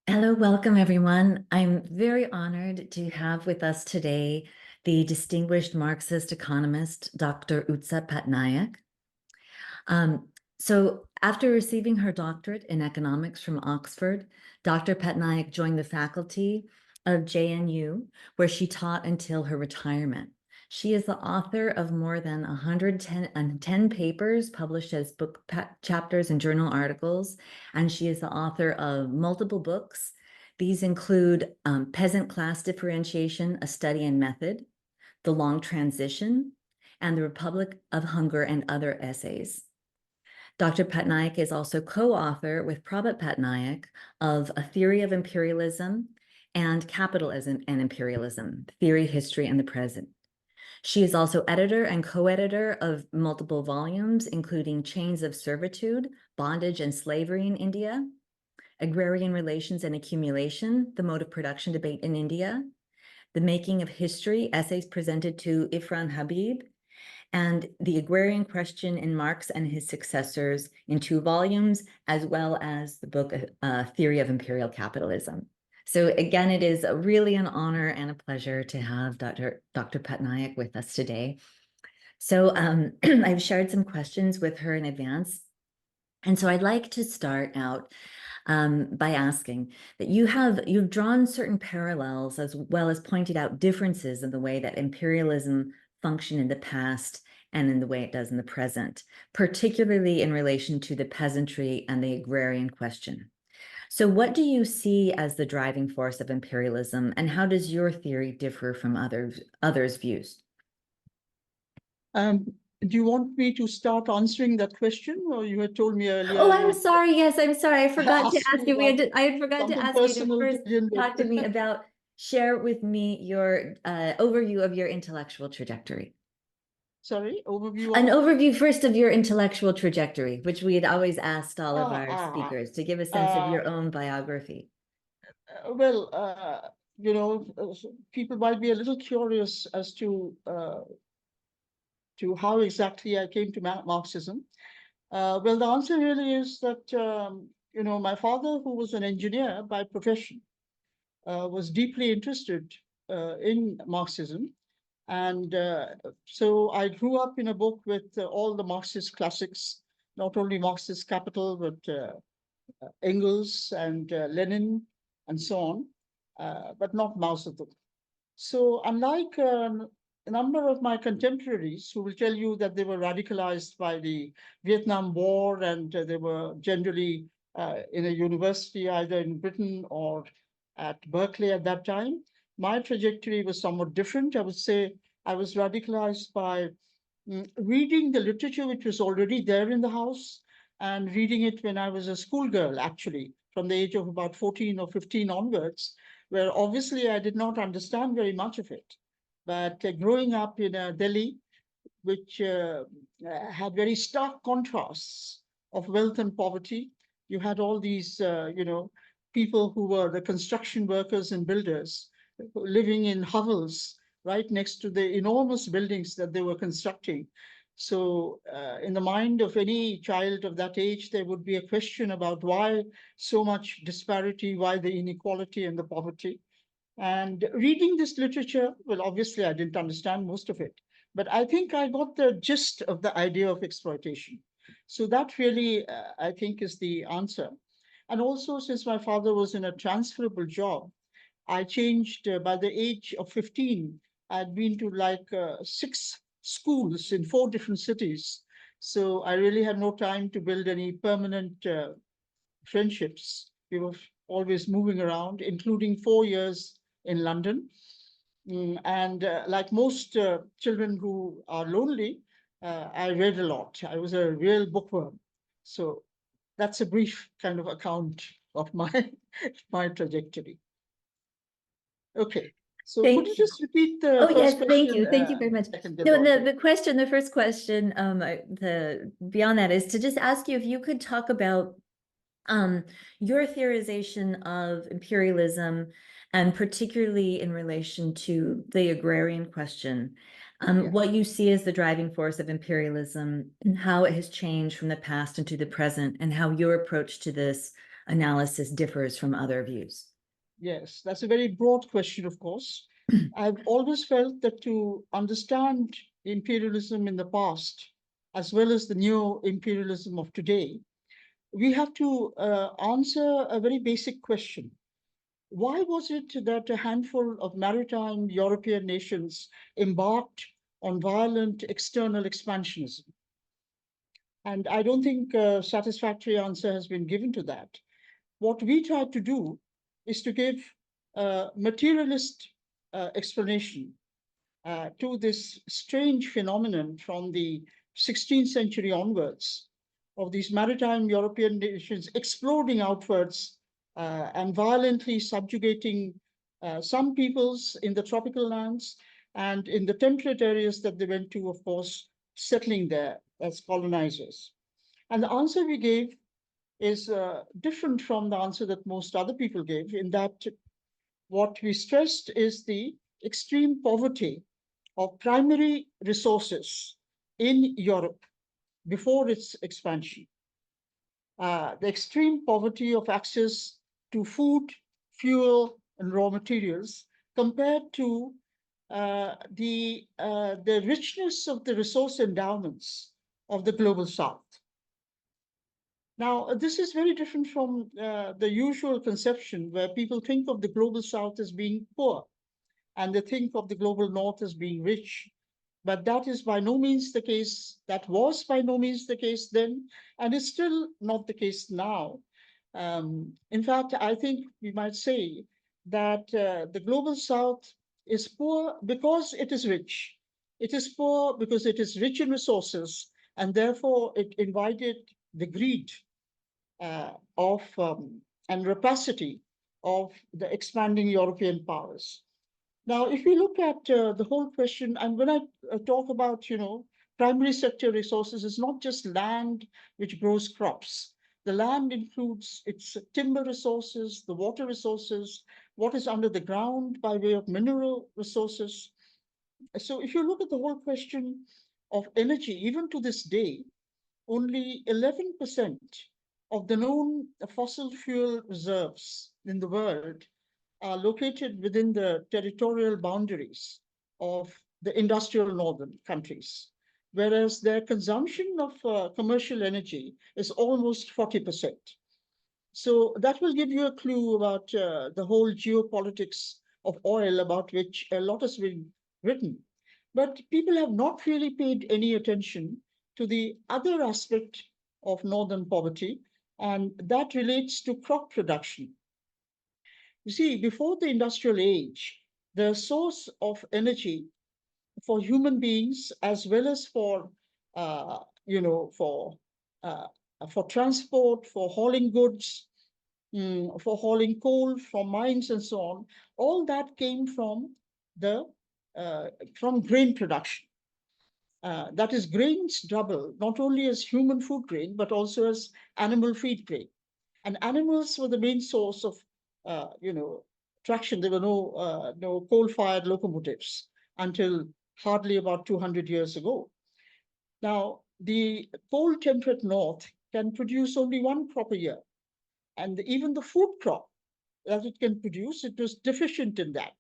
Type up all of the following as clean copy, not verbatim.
Hello, welcome everyone. I'm very honored to have with us today the distinguished Marxist economist, Dr. Utsa Patnaik. So after receiving her doctorate in economics from Oxford, Dr. Patnaik joined the faculty of JNU, where she taught until her retirement. She is the author of more than 110 papers published as book chapters and journal articles, and she is the author of multiple books. These include Peasant Class Differentiation, A Study and Method, The Long Transition, and The Republic of Hunger and Other Essays. Dr. Patnaik is also co-author with Prabhat Patnaik of A Theory of Imperialism and Capitalism and Imperialism, Theory, History, and the Present. She is also editor and co-editor of multiple volumes, including Chains of Servitude, Bondage and Slavery in India, Agrarian Relations and Accumulation, The Mode of Production Debate in India, The Making of History, Essays Presented to Ifran Habib, and The Agrarian Question in Marx and His Successors in 2 volumes, as well as the book Theory of Imperial Capitalism. So again, it is really an honor and a pleasure to have Dr. Patnaik with us today. So I've shared some questions with her in advance. And so I'd like to start out by asking that you've drawn certain parallels as well as pointed out differences in the way that imperialism functioned in the past and in the way it does in the present, particularly in relation to the peasantry and the agrarian question. So what do you see as the driving force of imperialism, and how does your theory differ from others' views? Do you want me to start answering that question, or you had told me earlier? Oh, I'm sorry. Yes, I'm sorry. I forgot to ask you. I had forgot to something ask you to personal first begin with. talk to me about, share with me your overview of your intellectual trajectory. Sorry, overview An of? overview first of your intellectual trajectory, which we had always asked all of Ah, our ah, speakers to give a sense of uh, your own biography. well, people might be a little curious as to how exactly I came to Marxism. Well, the answer really is that my father, who was an engineer by profession, was deeply interested in Marxism. And so I grew up in a book with all the Marxist classics, not only Marxist Capital, but Engels and Lenin and so on, but not Mao Zedong. So unlike a number of my contemporaries who will tell you that they were radicalized by the Vietnam War and they were generally in a university either in Britain or at Berkeley at that time, my trajectory was somewhat different. I would say I was radicalized by reading the literature which was already there in the house and reading it when I was a schoolgirl, actually, from the age of about 14 or 15 onwards, where obviously I did not understand very much of it. But growing up in Delhi, which had very stark contrasts of wealth and poverty, you had all these, people who were the construction workers and builders living in hovels right next to the enormous buildings that they were constructing. So, in the mind of any child of that age, there would be a question about why so much disparity, why the inequality and the poverty. And reading this literature, well, obviously, I didn't understand most of it, but I think I got the gist of the idea of exploitation. So that really, I think, is the answer. And also, since my father was in a transferable job, I changed by the age of 15. I'd been to like 6 schools in 4 different cities. So I really had no time to build any permanent friendships. We were always moving around, including 4 years in London. And like most children who are lonely, I read a lot. I was a real bookworm. So that's a brief kind of account of my my trajectory. Okay. So could Thank you you. just repeat the Oh, yes, first thank question? you. Thank you very much. I can get No, on to it. the first question, the beyond that is to just ask you if you could talk about your theorization of imperialism, and particularly in relation to the agrarian question, Yeah. what you see as the driving force of imperialism and how it has changed from the past into the present, and how your approach to this analysis differs from other views? Yes, that's a very broad question, of course. I've always felt that to understand imperialism in the past, as well as the neo-imperialism of today, we have to answer a very basic question. Why was it that a handful of maritime European nations embarked on violent external expansionism? And I don't think a satisfactory answer has been given to that. What we tried to do is to give a materialist explanation to this strange phenomenon from the 16th century onwards of these maritime European nations exploding outwards and violently subjugating some peoples in the tropical lands and in the temperate areas that they went to, of course, settling there as colonizers. And the answer we gave is different from the answer that most other people gave, in that what we stressed is the extreme poverty of primary resources in Europe before its expansion. The extreme poverty of access to food, fuel, and raw materials compared to the richness of the resource endowments of the global South. Now, this is very different from the usual conception where people think of the global South as being poor and they think of the global North as being rich. But that is by no means the case. That was by no means the case then, and is still not the case now. In fact, I think we might say that the global South is poor because it is rich. It is poor because it is rich in resources, and therefore it invited the greed of and rapacity of the expanding European powers. Now, if we look at the whole question, and when I talk about, primary sector resources, it's not just land which grows crops. The land includes its timber resources, the water resources, what is under the ground by way of mineral resources. So if you look at the whole question of energy, even to this day, only 11% of the known fossil fuel reserves in the world are located within the territorial boundaries of the industrial northern countries, whereas their consumption of commercial energy is almost 40%. So that will give you a clue about the whole geopolitics of oil, about which a lot has been written. But people have not really paid any attention to the other aspect of northern poverty, and that relates to crop production. You see, before the industrial age, the source of energy for human beings, as well as for, you know, uh, for transport, for hauling goods, for hauling coal from mines and so on, all that came the from grain production. That is, grains double not only as human food grain but also as animal feed grain. And animals were the main source of, traction. There were no coal-fired locomotives until hardly about 200 years ago. Now, the cold-temperate north can produce only one crop a year, and even the food crop that it can produce, it was deficient in that.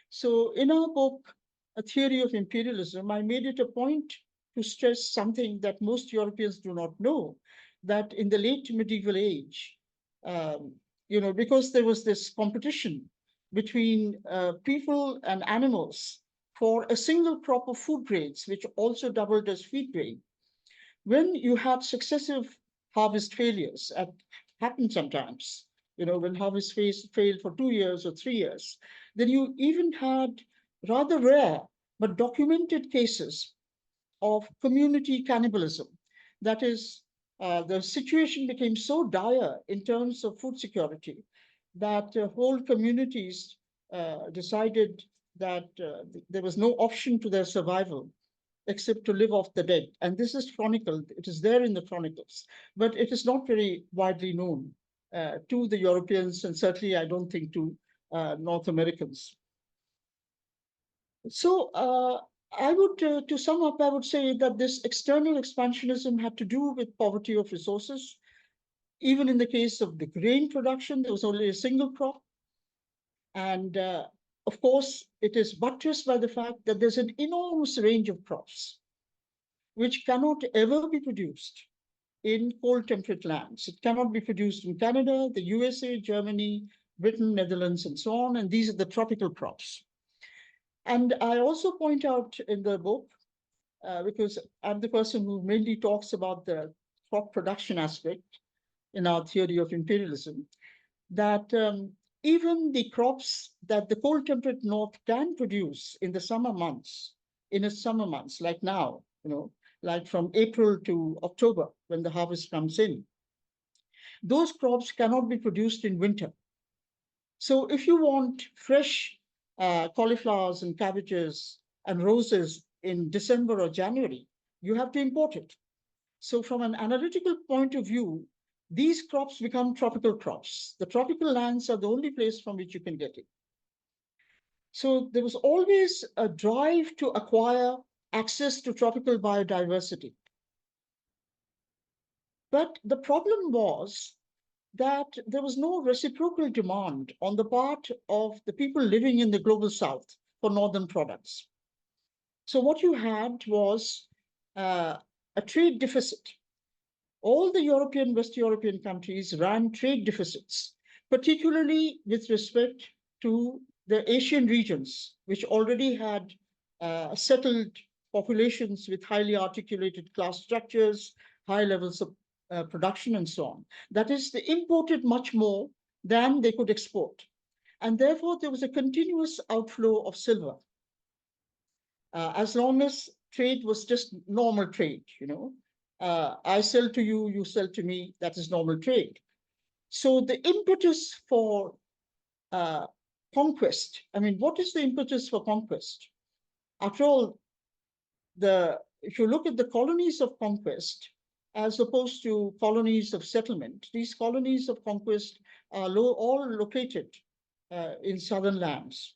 So in our book, A Theory of Imperialism, I made it a point to stress something that most Europeans do not know, that in the late medieval age, because there was this competition between people and animals for a single crop of food grains, which also doubled as feed grain. When you had successive harvest failures, happen sometimes, when harvest failed for 2 years or 3 years, then you even had rather rare but documented cases of community cannibalism. That is, the situation became so dire in terms of food security that whole communities decided that there was no option to their survival except to live off the dead. And this is chronicled, it is there in the chronicles, but it is not very widely known to the Europeans, and certainly I don't think to North Americans. So I would, to sum up, I would say that this external expansionism had to do with poverty of resources. Even in the case of the grain production, there was only a single crop. And of course, it is buttressed by the fact that there's an enormous range of crops which cannot ever be produced in cold temperate lands. It cannot be produced in Canada, the USA, Germany, Britain, Netherlands, and so on. And these are the tropical crops. And I also point out in the book, because I'm the person who mainly talks about the crop production aspect in our theory of imperialism, that even the crops that the cold temperate north can produce in the summer months, like now, like from April to October when the harvest comes in, those crops cannot be produced in winter. So if you want fresh cauliflowers and cabbages and roses in December or January, you have to import it. So from an analytical point of view, these crops become tropical crops. The tropical lands are the only place from which you can get it. So there was always a drive to acquire access to tropical biodiversity. But the problem was that there was no reciprocal demand on the part of the people living in the global south for northern products. So what you had was a trade deficit. All the West European countries ran trade deficits, particularly with respect to the Asian regions, which already had settled populations with highly articulated class structures, high levels of production, and so on. That is, they imported much more than they could export. And therefore, there was a continuous outflow of silver. As long as trade was just normal trade, I sell to you, you sell to me, that is normal trade. So the impetus for conquest, I mean, what is the impetus for conquest? After all, if you look at the colonies of conquest, as opposed to colonies of settlement, these colonies of conquest are all located in southern lands,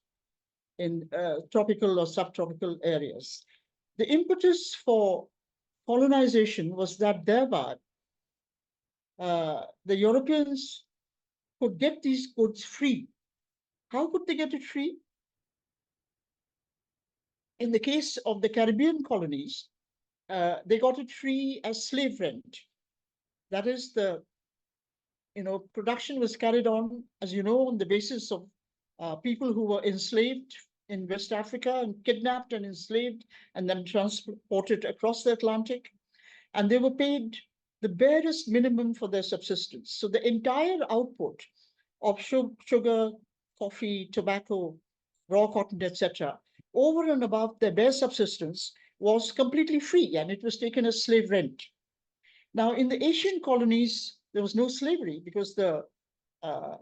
in tropical or subtropical areas. The impetus for colonization was that thereby the Europeans could get these goods free. How could they get it free? In the case of the Caribbean colonies, they got it free as slave rent. That is, production was carried on, as you know, on the basis of people who were enslaved in West Africa and kidnapped and enslaved and then transported across the Atlantic. And they were paid the barest minimum for their subsistence. So the entire output of sugar, coffee, tobacco, raw cotton, etc., over and above their bare subsistence was completely free, and it was taken as slave rent. Now, in the Asian colonies, there was no slavery because the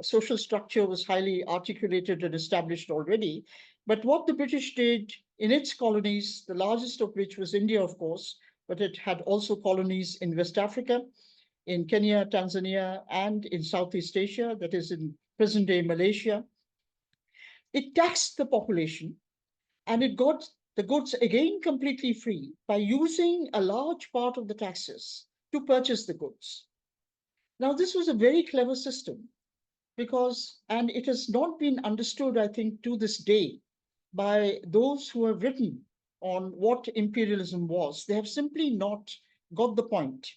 social structure was highly articulated and established already. But what the British did in its colonies, the largest of which was India, of course, but it had also colonies in West Africa, in Kenya, Tanzania, and in Southeast Asia, that is in present-day Malaysia. It taxed the population, and it got the goods again completely free by using a large part of the taxes to purchase the goods. Now, this was a very clever system because, and it has not been understood, I think, to this day by those who have written on what imperialism was. They have simply not got the point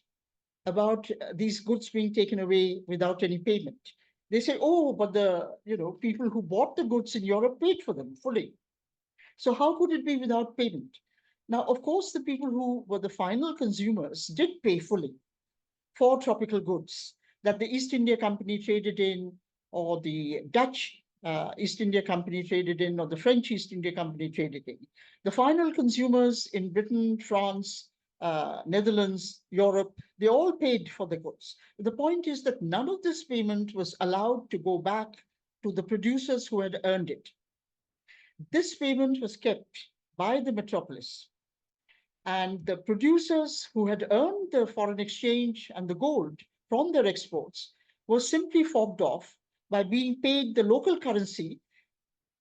about these goods being taken away without any payment. They say, oh, but the people who bought the goods in Europe paid for them fully. So how could it be without payment? Now, of course, the people who were the final consumers did pay fully for tropical goods that the East India Company traded in, or the Dutch East India Company traded in, or the French East India Company traded in. The final consumers in Britain, France, Netherlands, Europe, they all paid for the goods. The point is that none of this payment was allowed to go back to the producers who had earned it. This payment was kept by the metropolis. And the producers who had earned the foreign exchange and the gold from their exports were simply fobbed off by being paid the local currency,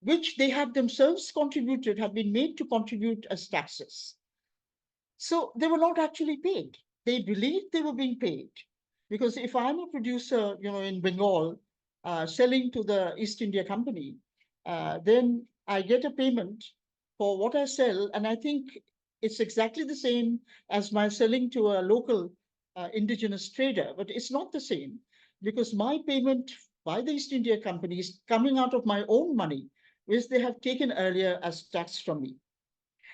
which they had themselves contributed, had been made to contribute as taxes. So they were not actually paid. They believed they were being paid, Because if I'm a producer, in Bengal, selling to the East India Company, then I get a payment for what I sell, and I think it's exactly the same as my selling to a local indigenous trader, but it's not the same because my payment by the East India Company is coming out of my own money, which they have taken earlier as tax from me.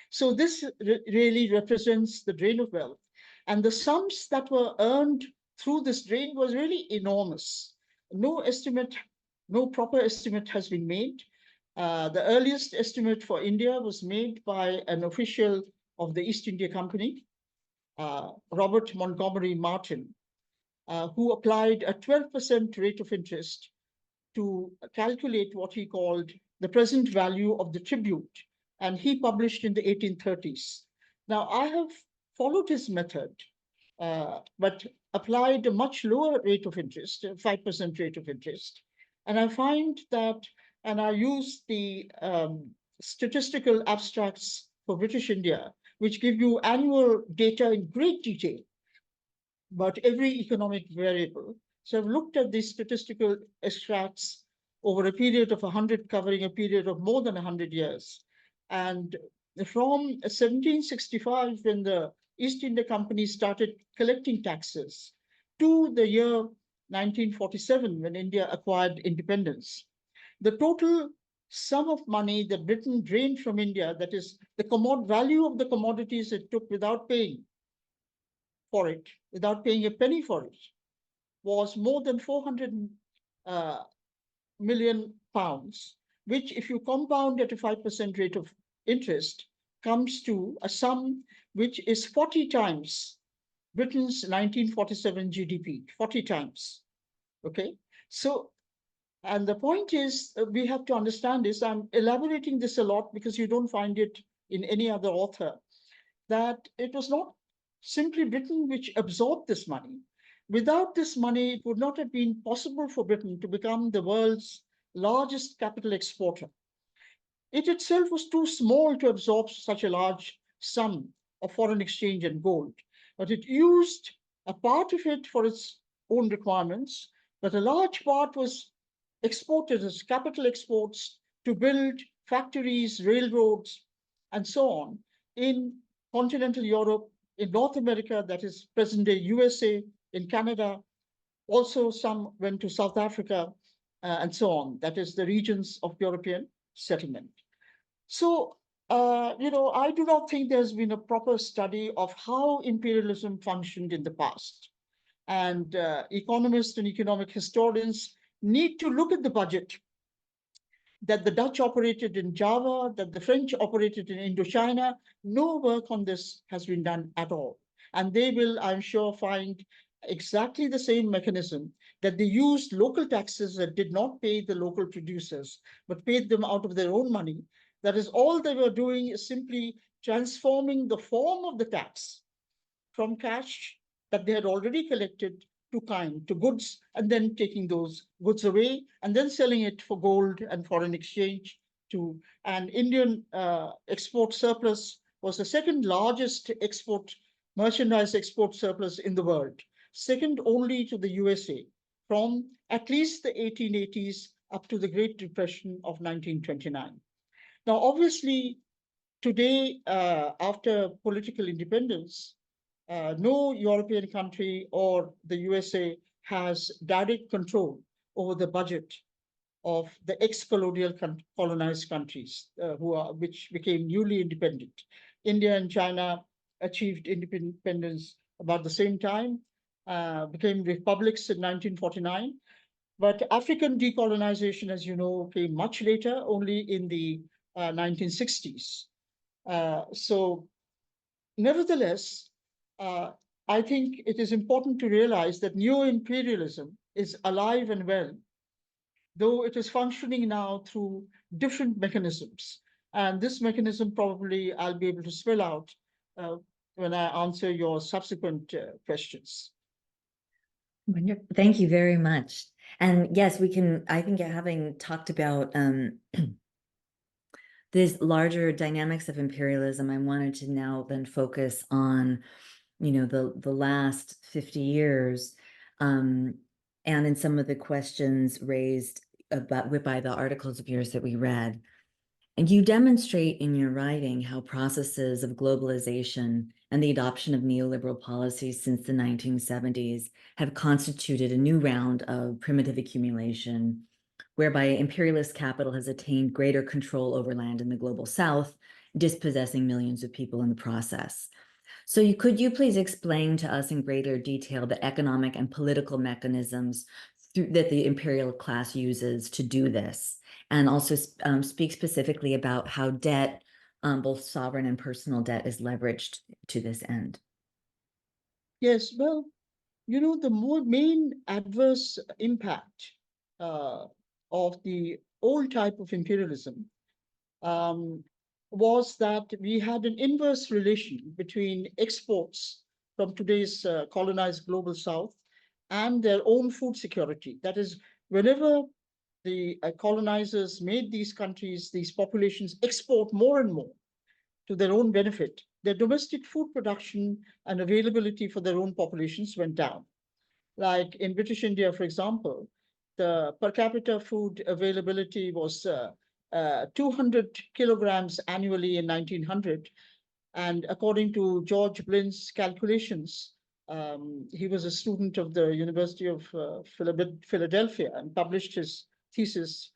So this really represents the drain of wealth. And the sums that were earned through this drain was really enormous. No estimate, no proper estimate has been made. The earliest estimate for India was made by an official of the East India Company, Robert Montgomery Martin, who applied a 12% rate of interest to calculate what he called the present value of the tribute, and he published in the 1830s. Now, I have followed his method, but applied a much lower rate of interest, a 5% rate of interest. And I find that, and I use the statistical abstracts for British India, which give you annual data in great detail about every economic variable. So I've looked at these statistical extracts over a period of 100, covering a period of more than 100 years. And from 1765, when the East India Company started collecting taxes, to the year 1947, when India acquired independence, the total sum of money that Britain drained from India, that is the value of the commodities it took without paying for it, without paying a penny for it, was more than 400 uh, million pounds, which, if you compound at a 5% rate of interest, comes to a sum which is 40 times Britain's 1947 GDP, 40 times. Okay. So, and the point is, we have to understand this. I'm elaborating this a lot because you don't find it in any other author, that it was not simply Britain which absorbed this money. Without this money, it would not have been possible for Britain to become the world's largest capital exporter. It itself was too small to absorb such a large sum of foreign exchange and gold, but it used a part of it for its own requirements, but a large part was exported as capital exports to build factories, railroads, and so on in continental Europe, in North America, that is present day USA, in Canada. Also, some went to South Africa, and so on. That is the regions of European settlement. So, I do not think there's been a proper study of how imperialism functioned in the past. And economists and economic historians need to look at the budget that the Dutch operated in Java, that the French operated in Indochina. No work on this has been done at all. And they will, I'm sure, find exactly the same mechanism, that they used local taxes that did not pay the local producers, but paid them out of their own money. That is, all they were doing is simply transforming the form of the tax from cash that they had already collected to kind, to goods, and then taking those goods away and then selling it for gold and foreign exchange to an Indian export surplus was the second largest merchandise export surplus in the world, second only to the USA from at least the 1880s up to the Great Depression of 1929. Now, obviously, today, after political independence, no European country or the USA has direct control over the budget of the ex-colonial colonized countries which became newly independent. India and China achieved independence about the same time, became republics in 1949. But African decolonization, as you know, came much later, only in the 1960s. So nevertheless, uh, I think it is important to realize that neo-imperialism is alive and well, though it is functioning now through different mechanisms. And this mechanism probably I'll be able to spell out uh, when I answer your subsequent questions. Wonderful. Thank you very much. And yes, I think having talked about these larger dynamics of imperialism, I wanted to now then focus on, the last 50 years And in some of the questions raised by the articles of yours that we read. And you demonstrate in your writing how processes of globalization and the adoption of neoliberal policies since the 1970s have constituted a new round of primitive accumulation, whereby imperialist capital has attained greater control over land in the global south, dispossessing millions of people in the process. So could you please explain to us in greater detail the economic and political mechanisms that the imperial class uses to do this? And also speak specifically about how debt, both sovereign and personal debt, is leveraged to this end. Yes, well, the main adverse impact uh, of the old type of imperialism um, was that we had an inverse relation between exports from today's colonized global south and their own food security. That is, whenever the colonizers made these countries, these populations export more and more to their own benefit, their domestic food production and availability for their own populations went down. Like in British India, for example, the per capita food availability was 200 kilograms annually in 1900. And according to George Blynn's calculations, he was a student of the University of Philadelphia and published his thesis.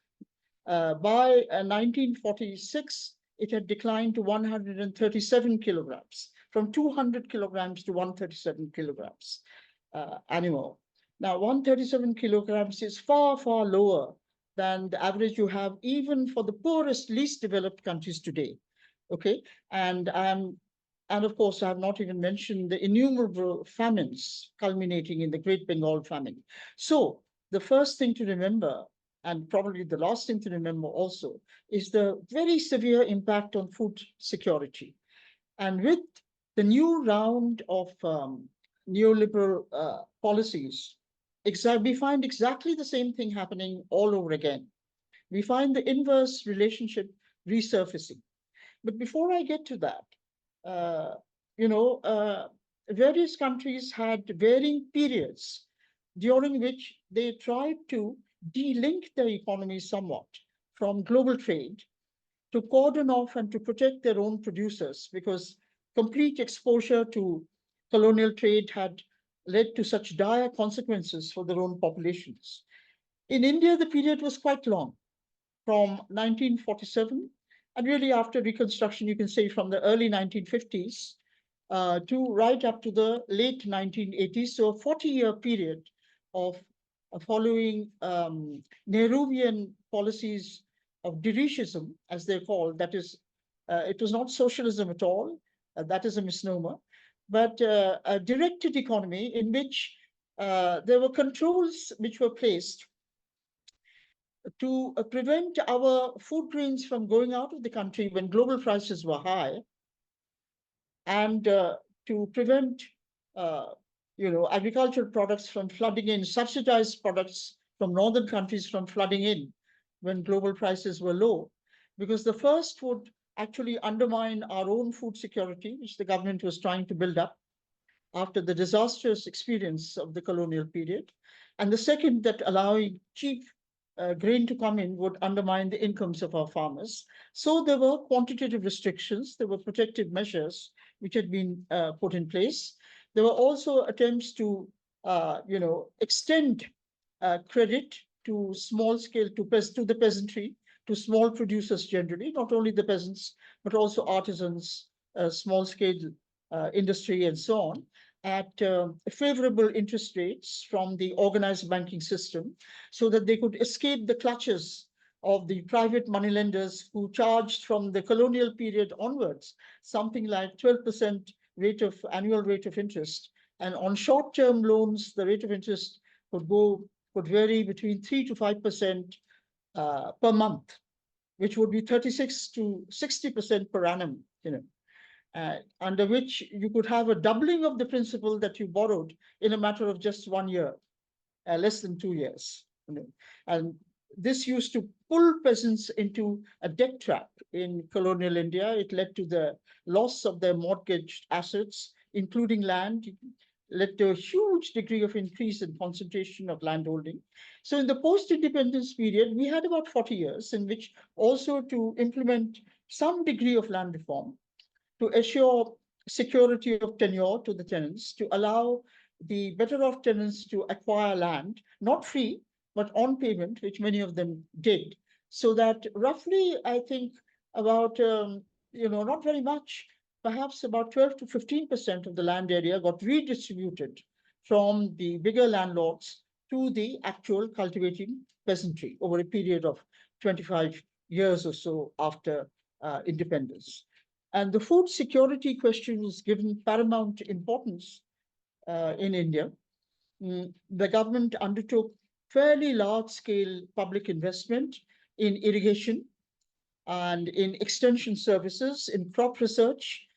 By 1946, it had declined to 137 kilograms, from 200 kilograms to 137 kilograms animal. Now, 137 kilograms is far, far lower than the average you have even for the poorest, least developed countries today. Okay, and and of course, I have not even mentioned the innumerable famines culminating in the Great Bengal famine. So the first thing to remember, and probably the last thing to remember also, is the very severe impact on food security. And with the new round of neoliberal policies, we find exactly the same thing happening all over again. We find the inverse relationship resurfacing. But before I get to that, uh, you know, uh, various countries had varying periods during which they tried to de-link their economies somewhat from global trade to cordon off and to protect their own producers, because complete exposure to colonial trade had led to such dire consequences for their own populations. In India, the period was quite long, from 1947, and really after Reconstruction, you can say from the early 1950s to right up to the late 1980s. So a 40-year period of following Nehruvian policies of dirigism, as they're called. That is, it was not socialism at all. That is a misnomer. But a directed economy in which there were controls which were placed to prevent our food grains from going out of the country when global prices were high, and to prevent uh, agricultural products from flooding in, subsidized products from northern countries from flooding in when global prices were low, because the first would actually undermine our own food security, which the government was trying to build up after the disastrous experience of the colonial period. And the second, that allowing cheap grain to come in would undermine the incomes of our farmers. So there were quantitative restrictions, there were protective measures which had been put in place. There were also attempts to, extend credit to small scale, to the peasantry, to small producers generally, not only the peasants, but also artisans, small scale industry, and so on, at favorable interest rates from the organized banking system, so that they could escape the clutches of the private moneylenders who charged from the colonial period onwards something like 12% annual rate of interest. And on short-term loans, the rate of interest could vary between 3 to 5% per month, which would be 36 to 60% per annum, under which you could have a doubling of the principal that you borrowed in a matter of just 1 year, less than 2 years. And this used to pull peasants into a debt trap in colonial India. It led to the loss of their mortgaged assets, including land. led to a huge degree of increase in concentration of landholding. So in the post-independence period, we had about 40 years in which also to implement some degree of land reform, to assure security of tenure to the tenants, to allow the better off tenants to acquire land, not free, but on payment, which many of them did. So that roughly, I think about, not very much, perhaps about 12 to 15% of the land area got redistributed from the bigger landlords to the actual cultivating peasantry over a period of 25 years or so after independence. And the food security question was given paramount importance in India. The government undertook fairly large scale public investment in irrigation and in extension services, in crop research,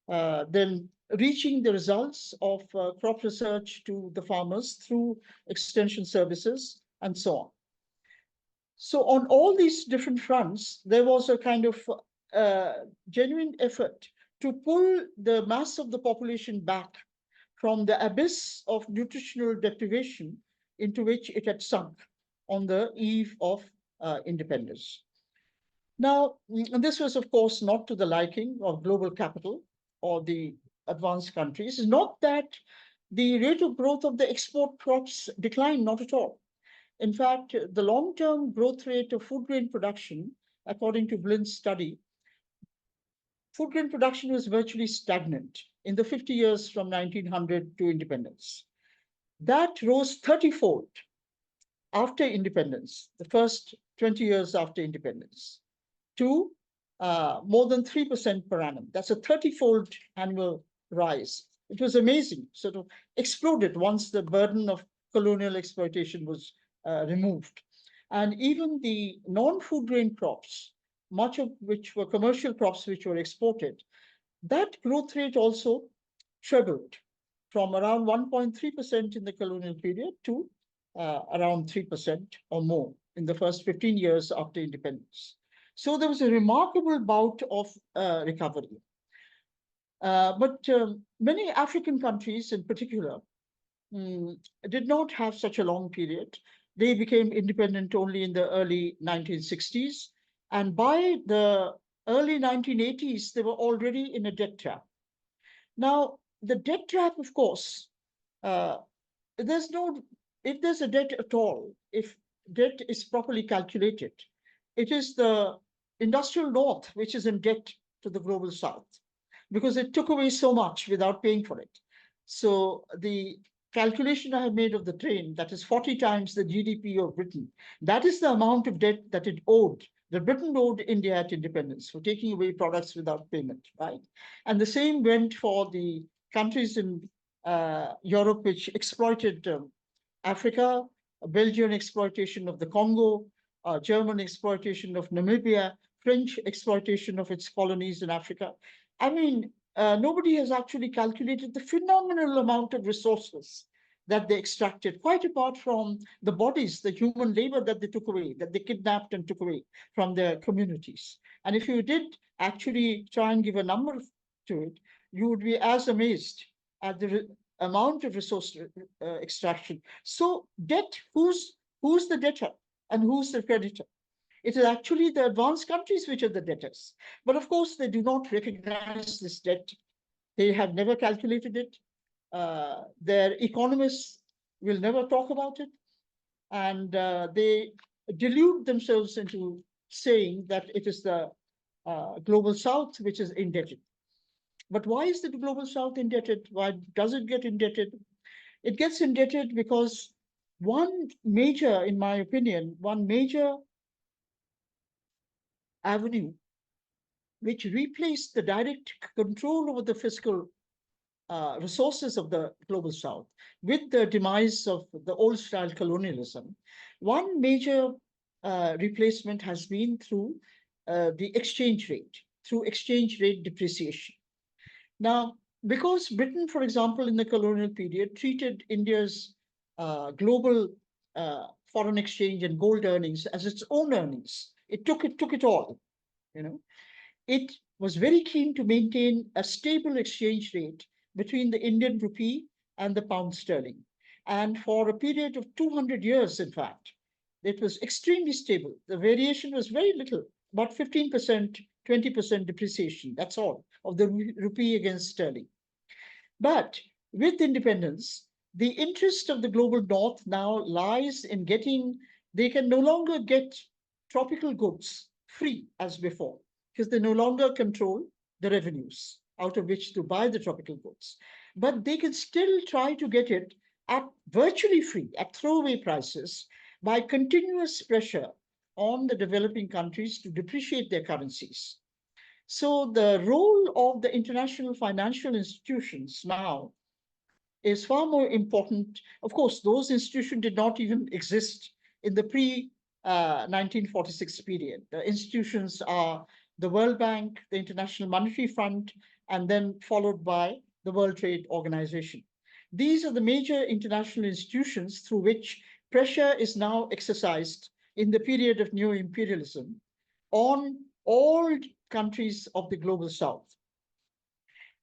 then reaching the results of crop research to the farmers through extension services, and so on. So on all these different fronts, there was a kind of genuine effort to pull the mass of the population back from the abyss of nutritional deprivation into which it had sunk on the eve of independence. Now, this was, of course, not to the liking of global capital or the advanced countries. It's not that the rate of growth of the export crops declined, not at all. In fact, the long-term growth rate of food grain production, according to Blind's study, food grain production was virtually stagnant in the 50 years from 1900 to independence. That rose 30-fold after independence, the first 20 years after independence, to more than 3% per annum. That's a 30-fold annual rise. It was amazing, sort of exploded once the burden of colonial exploitation was removed. And even the non-food grain crops, much of which were commercial crops which were exported, that growth rate also trebled from around 1.3% in the colonial period to around 3% or more in the first 15 years after independence. So there was a remarkable bout of recovery. But many African countries in particular did not have such a long period. They became independent only in the early 1960s. And by the early 1980s, they were already in a debt trap. Now, the debt trap, of course, uh, there's no, if there's a debt at all, if debt is properly calculated, it is the industrial north which is in debt to the global south because it took away so much without paying for it. So the calculation I have made of the train, that is 40 times the GDP of Britain, that is the amount of debt that it owed, that Britain owed India at independence for taking away products without payment, right? And the same went for the countries in Europe which exploited Africa, Belgian exploitation of the Congo, German exploitation of Namibia, French exploitation of its colonies in Africa. I mean, nobody has actually calculated the phenomenal amount of resources that they extracted, quite apart from the bodies, the human labor that they took away, that they kidnapped and took away from their communities. And if you did actually try and give a number to it, you would be as amazed at the amount of resource extraction. So debt, who's the debtor and who's the creditor? It is actually the advanced countries which are the debtors. But of course, they do not recognize this debt. They have never calculated it. Their economists will never talk about it. And they delude themselves into saying that it is the global south which is indebted. But why is the global south indebted? Why does it get indebted? It gets indebted because one major, in my opinion, one major avenue which replaced the direct control over the fiscal resources of the global south with the demise of the old style colonialism. One major replacement has been through the exchange rate, through exchange rate depreciation. Now, because Britain, for example, in the colonial period, treated India's global foreign exchange and gold earnings as its own earnings, it took it all. You know, it was very keen to maintain a stable exchange rate between the Indian rupee and the pound sterling. And for a period of 200 years, in fact, it was extremely stable. The variation was very little, about 15%, 20% depreciation. That's all of the rupee against sterling. But with independence, the interest of the global north now lies in getting, they can no longer get tropical goods free as before, because they no longer control the revenues out of which to buy the tropical goods. But they can still try to get it at virtually free, at throwaway prices, by continuous pressure on the developing countries to depreciate their currencies. So the role of the international financial institutions now is far more important. Of course, those institutions did not even exist in the pre 1946 period. The institutions are the World Bank, the International Monetary Fund, and then followed by the World Trade Organization. These are the major international institutions through which pressure is now exercised in the period of neo-imperialism on all countries of the global south.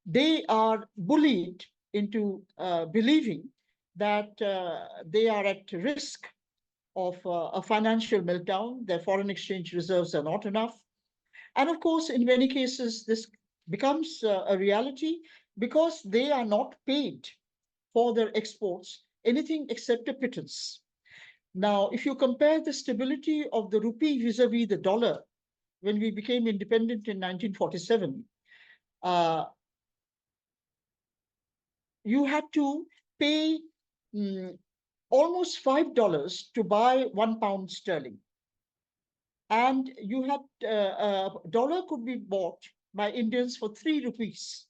They are bullied into believing that they are at risk of a financial meltdown. Their foreign exchange reserves are not enough. And of course, in many cases, this becomes a reality because they are not paid for their exports anything except a pittance. Now, if you compare the stability of the rupee vis-a-vis the dollar when we became independent in 1947, you had to pay almost $5 to buy £1 sterling. And you had a dollar could be bought by Indians for 3 rupees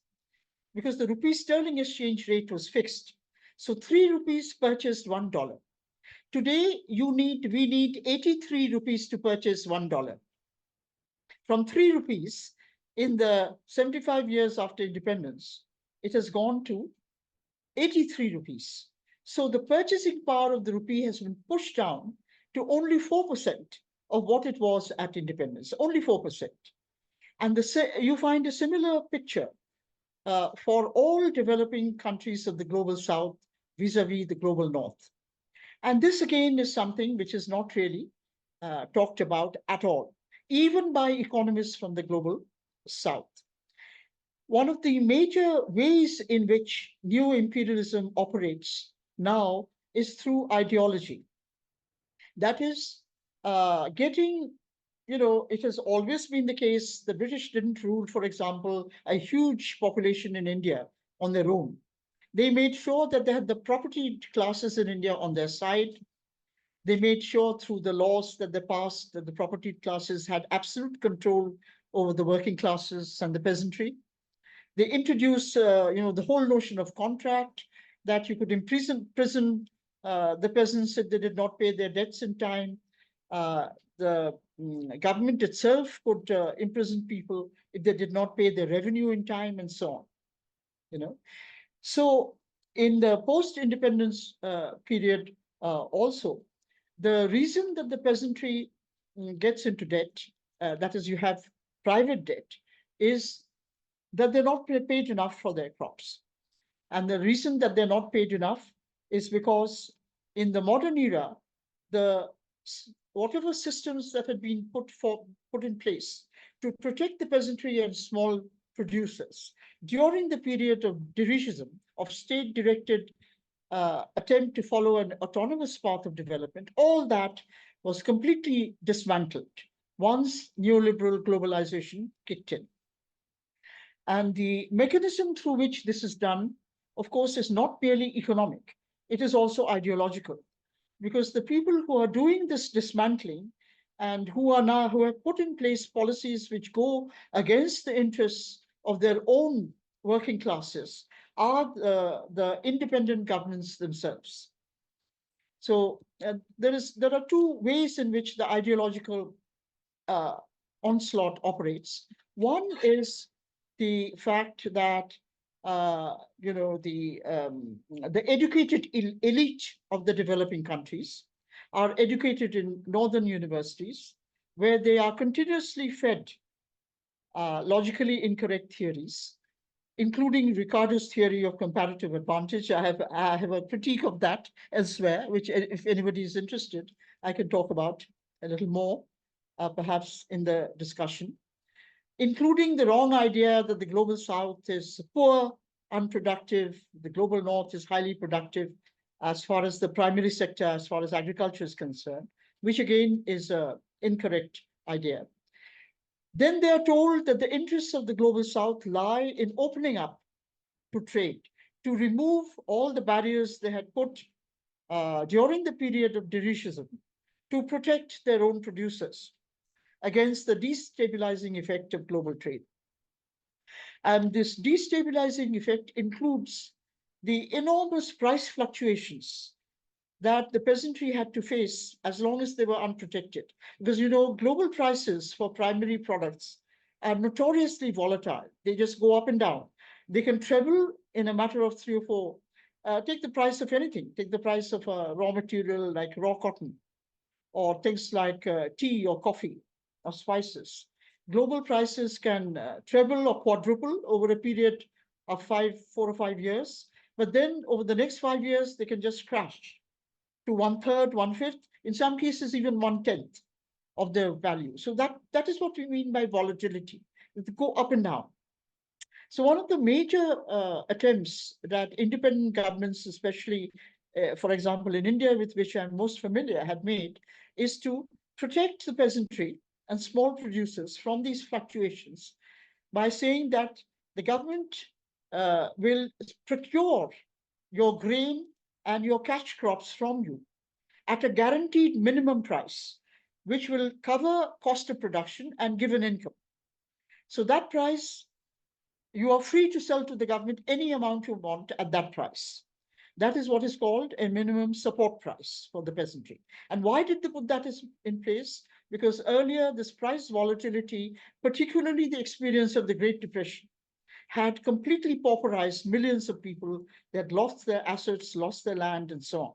because the rupee sterling exchange rate was fixed. So 3 rupees purchased $1. Today, we need 83 rupees to purchase $1. From 3 rupees in the 75 years after independence, it has gone to 83 rupees. So the purchasing power of the rupee has been pushed down to only 4% of what it was at independence, only 4%. And you find a similar picture for all developing countries of the global south vis-a-vis the global north. And this again is something which is not really talked about at all, even by economists from the global south. One of the major ways in which neo-imperialism operates now is through ideology. That is getting, it has always been the case. The British didn't rule, for example, a huge population in India on their own. They made sure that they had the propertied classes in India on their side. They made sure through the laws that they passed that the propertied classes had absolute control over the working classes and the peasantry. They introduced, the whole notion of contract, that you could imprison the peasants if they did not pay their debts in time. The government itself could imprison people if they did not pay their revenue in time, and so on. So in the post-independence period, also, the reason that the peasantry gets into debt, that is, you have private debt, is that they're not paid enough for their crops. And the reason that they're not paid enough is because in the modern era, whatever systems that had been put in place to protect the peasantry and small producers during the period of dirigism, of state-directed attempt to follow an autonomous path of development, all that was completely dismantled once neoliberal globalization kicked in. And the mechanism through which this is done, of course, is not merely economic. It is also ideological, because the people who are doing this dismantling and who have put in place policies which go against the interests of their own working classes are the independent governments themselves. So there are 2 ways in which the ideological onslaught operates. One is the fact that the educated elite of the developing countries are educated in northern universities, where they are continuously fed logically incorrect theories, including Ricardo's theory of comparative advantage. I have a critique of that elsewhere, which, if anybody is interested, I can talk about a little more, perhaps in the discussion, including the wrong idea that the global south is poor, unproductive, the global north is highly productive as far as the primary sector, as far as agriculture is concerned, which again is an incorrect idea. Then they are told that the interests of the global south lie in opening up to trade, to remove all the barriers they had put during the period of dirigism, to protect their own producers against the destabilizing effect of global trade. And this destabilizing effect includes the enormous price fluctuations that the peasantry had to face as long as they were unprotected. Because, global prices for primary products are notoriously volatile. They just go up and down. They can treble in a matter of 3 or 4. Take the price of anything. Take the price of a raw material like raw cotton, or things like tea or coffee or spices. Global prices can treble or quadruple over a period of 4 or 5 years. But then over the next 5 years, they can just crash to 1/3, 1/5, in some cases even 1/10 of their value. So that is what we mean by volatility. It go up and down. So one of the major attempts that independent governments, especially, for example, in India, with which I'm most familiar, have made, is to protect the peasantry and small producers from these fluctuations by saying that the government will procure your grain and your catch crops from you at a guaranteed minimum price, which will cover cost of production and give an income. So that price, you are free to sell to the government any amount you want at that price. That is what is called a minimum support price for the peasantry. And why did they put that in place? Because earlier, this price volatility, particularly the experience of the Great Depression, had completely pauperized millions of people. They had lost their assets, lost their land, and so on.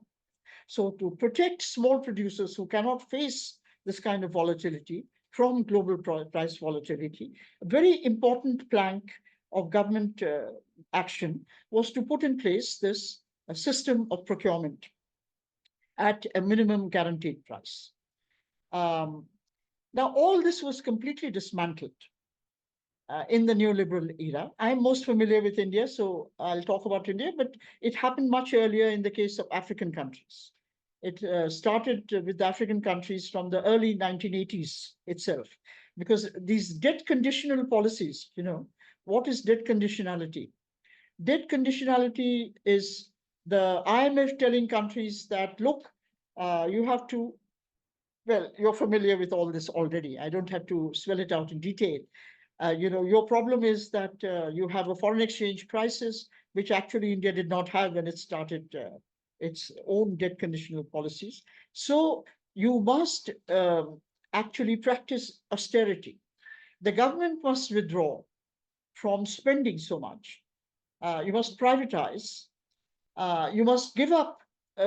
So to protect small producers who cannot face this kind of volatility from global price volatility, a very important plank of government action was to put in place this system of procurement at a minimum guaranteed price. Now, all this was completely dismantled in the neoliberal era. I'm most familiar with India, so I'll talk about India, but it happened much earlier in the case of African countries. It started with African countries from the early 1980s itself, because these debt conditional policies, what is debt conditionality? Debt conditionality is the IMF telling countries that, look, you have to, well, you're familiar with all this already. I don't have to spell it out in detail. Your problem is that you have a foreign exchange crisis, which actually India did not have when it started its own debt conditional policies. So you must actually practice austerity. The government must withdraw from spending so much. You must privatize. You must give up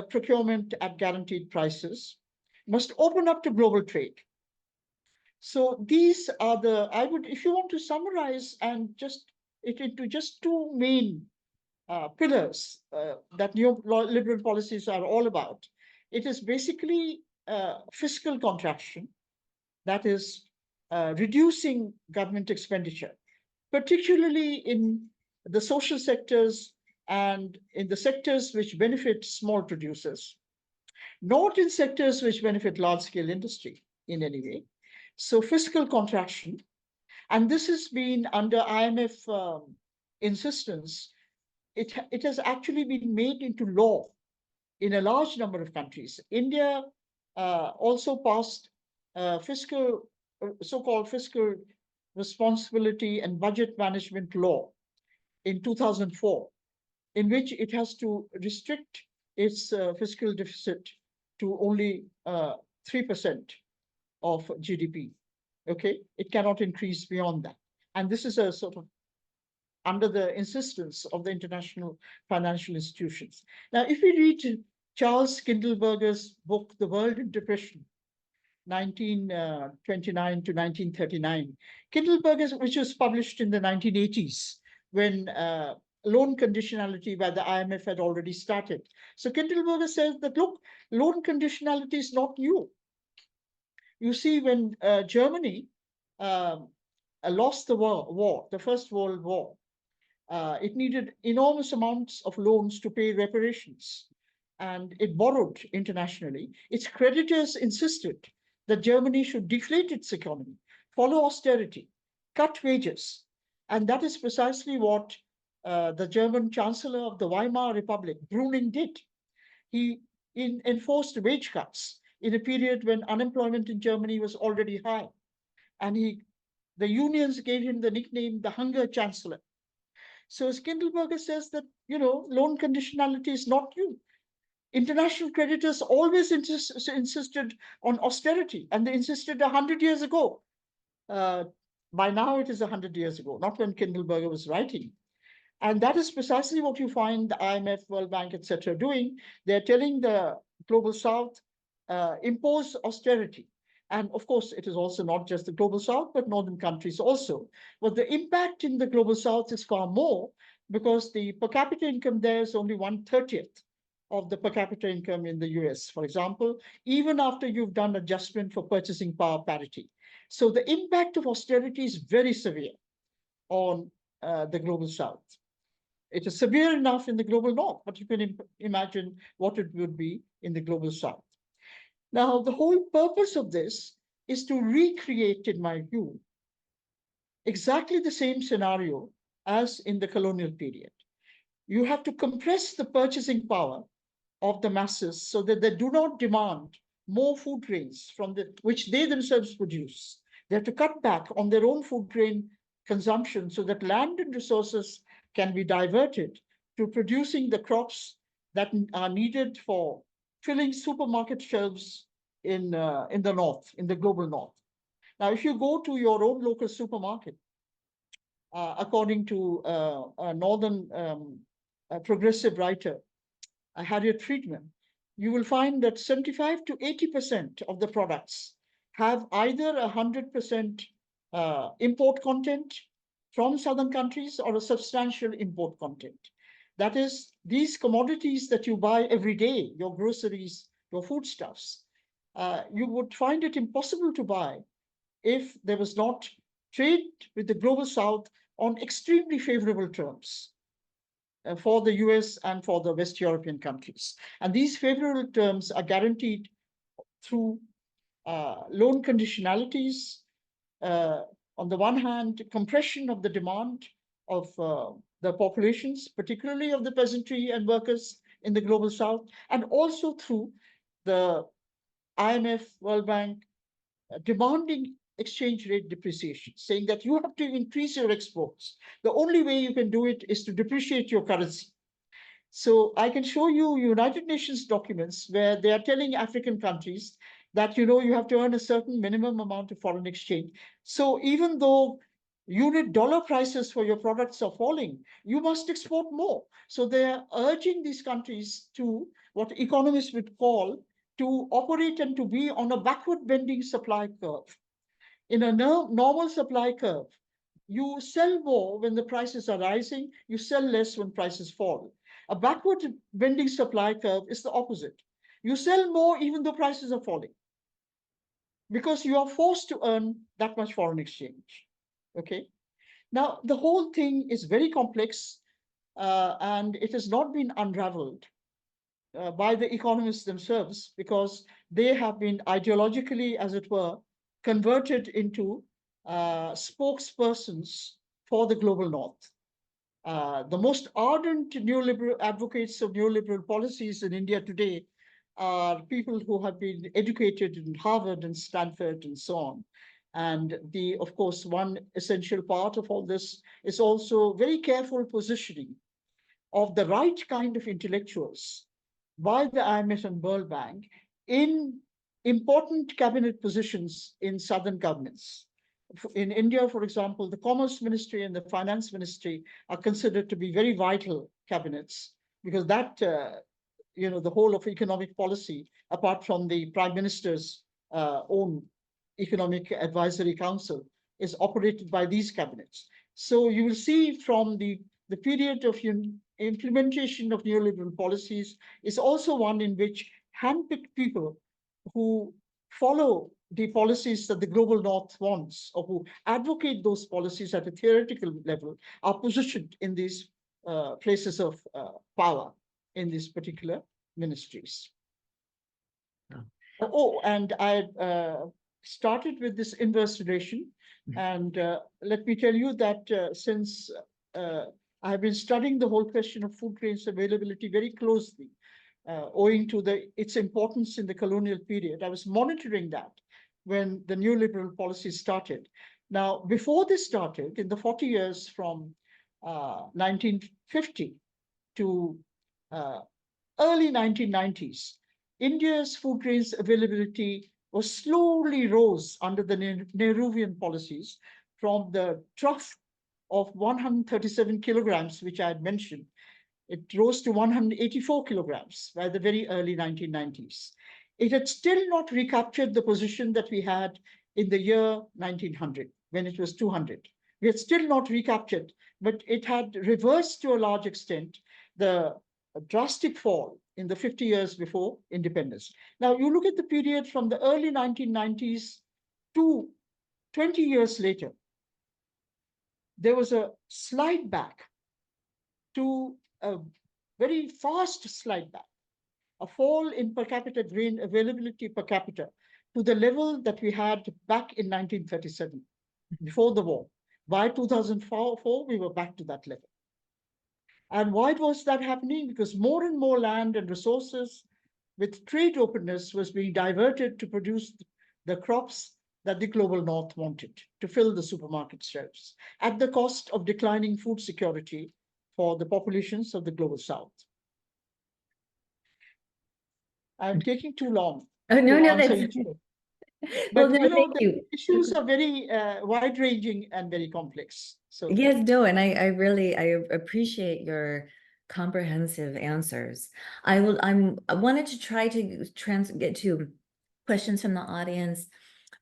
procurement at guaranteed prices. You must open up to global trade. So these are if you want to summarize and just it into just two main pillars that neoliberal policies are all about. It is basically fiscal contraction, that is reducing government expenditure, particularly in the social sectors and in the sectors which benefit small producers, not in sectors which benefit large-scale industry in any way. So fiscal contraction, and this has been under IMF insistence. It has actually been made into law in a large number of countries. India also passed so-called fiscal responsibility and budget management law in 2004, in which it has to restrict its fiscal deficit to only 3% of GDP. Okay, it cannot increase beyond that. And this is a sort of under the insistence of the international financial institutions. Now, if we read Charles Kindleberger's book, The World in Depression, 1929 to 1939, Kindleberger, which was published in the 1980s, when loan conditionality by the IMF had already started. So Kindleberger says that, look, loan conditionality is not new. You see, when Germany um, lost the war, the First World War, it needed enormous amounts of loans to pay reparations, and it borrowed internationally. Its creditors insisted that Germany should deflate its economy, follow austerity, cut wages. And that is precisely what the German Chancellor of the Weimar Republic, Brüning, did. He enforced wage cuts in a period when unemployment in Germany was already high. And the unions gave him the nickname the Hunger Chancellor. So Kindleberger says that, loan conditionality is not new. International creditors always insisted on austerity, and they insisted 100 years ago. Uh, by now, it is 100 years ago, not when Kindleberger was writing. And that is precisely what you find the IMF, World Bank, etc. doing. They're telling the global South, impose austerity. And of course, it is also not just the global South, but northern countries also. But the impact in the global South is far more, because the per capita income there is only 1/30th of the per capita income in the US, for example, even after you've done adjustment for purchasing power parity. So the impact of austerity is very severe on the global South. It is severe enough in the global North, but you can imagine what it would be in the global South. Now, the whole purpose of this is to recreate, in my view, exactly the same scenario as in the colonial period. You have to compress the purchasing power of the masses so that they do not demand more food grains from which they themselves produce. They have to cut back on their own food grain consumption so that land and resources can be diverted to producing the crops that are needed for filling supermarket shelves in the North, in the global North. Now, if you go to your own local supermarket, according to a northern progressive writer, Harriet Friedman, you will find that 75 to 80% of the products have either 100% import content from southern countries or a substantial import content. That is, these commodities that you buy every day, your groceries, your foodstuffs, you would find it impossible to buy if there was not trade with the global South on extremely favorable terms for the US and for the West European countries. And these favorable terms are guaranteed through loan conditionalities. On the one hand, compression of the demand of the populations, particularly of the peasantry and workers in the global South, and also through the IMF, World Bank, demanding exchange rate depreciation, saying that you have to increase your exports. The only way you can do it is to depreciate your currency. So I can show you United Nations documents where they are telling African countries that, you have to earn a certain minimum amount of foreign exchange. So even though unit dollar prices for your products are falling, you must export more. So they are urging these countries to, what economists would call, to operate and to be on a backward bending supply curve. In a normal supply curve, you sell more when the prices are rising, you sell less when prices fall. A backward bending supply curve is the opposite. You sell more even though prices are falling, because you are forced to earn that much foreign exchange. Okay. Now, the whole thing is very complex, and it has not been unraveled by the economists themselves, because they have been ideologically, as it were, converted into spokespersons for the global North. The most ardent neoliberal advocates of neoliberal policies in India today are people who have been educated in Harvard and Stanford and so on. And of course, one essential part of all this is also very careful positioning of the right kind of intellectuals by the IMF and World Bank in important cabinet positions in southern governments. In India, for example, the Commerce Ministry and the Finance Ministry are considered to be very vital cabinets, because that, the whole of economic policy, apart from the Prime Minister's own Economic Advisory Council, is operated by these cabinets. So you will see from the period of implementation of neoliberal policies is also one in which handpicked people who follow the policies that the global north wants, or who advocate those policies at a theoretical level, are positioned in these places of power in these particular ministries. Oh, and I started with this inverse relation. And let me tell you that since I've been studying the whole question of food grains availability very closely, owing to its importance in the colonial period. I was monitoring that when the neoliberal policy started. Now, before this started, in the 40 years from 1950 to early 1990s, India's food grains availability was slowly rose under the Nehruvian policies from the trough of 137 kilograms, which I had mentioned. It rose to 184 kilograms by the very early 1990s. It had still not recaptured the position that we had in the year 1900, when it was 200. We had still not recaptured, but it had reversed to a large extent the drastic fall in the 50 years before independence. Now, you look at the period from the early 1990s to 20 years later, there was a slide back to a very fast slide back, a fall in per capita grain availability per capita to the level that we had back in 1937, before the war. By 2004, we were back to that level. And why was that happening? Because more and more land and resources with trade openness was being diverted to produce the crops that the global north wanted to fill the supermarket shelves at the cost of declining food security for the populations of the global south. I'm taking too long Oh, no, to no, answer that's each one. well, But no, thank the you. issues are very wide-ranging and very complex. So Yes, no, and I really appreciate your comprehensive answers. I wanted to try to get to questions from the audience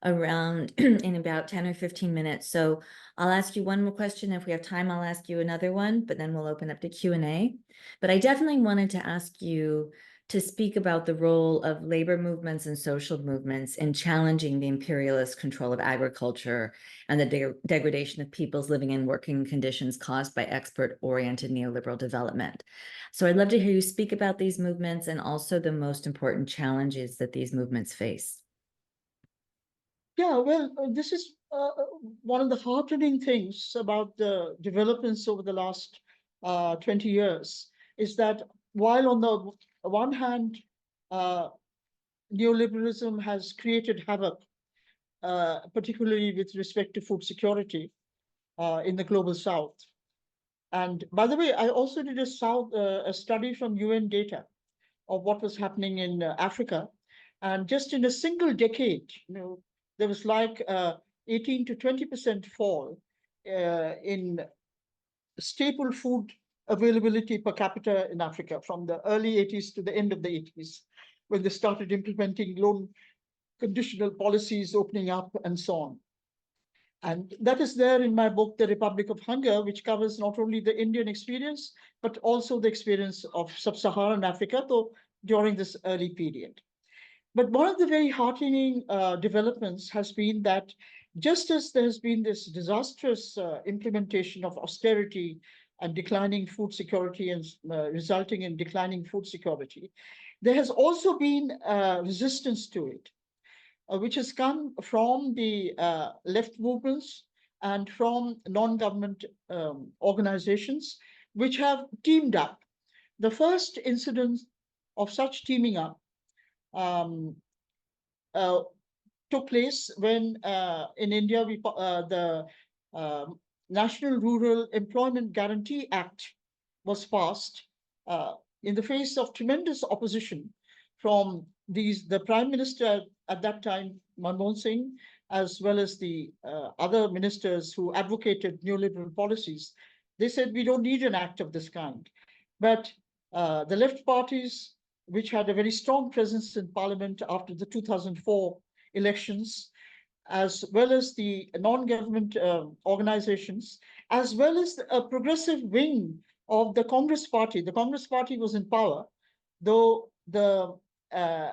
around in about 10 or 15 minutes. So I'll ask you one more question. If we have time, I'll ask you another one, but then we'll open up to Q&A. But I definitely wanted to ask you to speak about the role of labor movements and social movements in challenging the imperialist control of agriculture and the degradation of people's living and working conditions caused by export-oriented neoliberal development. So I'd love to hear you speak about these movements and also the most important challenges that these movements face. yeah, well, this is one of the heartening things about the developments over the last 20 years is that while on the one hand, neoliberalism has created havoc, particularly with respect to food security in the global south. And by the way, I also did a study from UN data of what was happening in Africa. And just in a single decade, there was like 18 to 20% fall in staple food availability per capita in Africa from the early 80s to the end of the 80s, when they started implementing loan conditional policies, opening up, and so on. And that is there in my book, The Republic of Hunger, which covers not only the Indian experience, but also the experience of sub-Saharan Africa during this early period. But one of the very heartening developments has been that just as there has been this disastrous implementation of austerity and declining food security and resulting in declining food security, there has also been resistance to it, which has come from the left movements and from non-government organizations, which have teamed up. The first incident of such teaming up took place when in India, the National Rural Employment Guarantee Act was passed in the face of tremendous opposition from the Prime Minister at that time, Manmohan Singh, as well as the other ministers who advocated neoliberal policies. They said, we don't need an act of this kind. But the left parties, which had a very strong presence in parliament after the 2004 elections, as well as the non-government organizations, as well as a progressive wing of the Congress Party. The Congress Party was in power, though uh,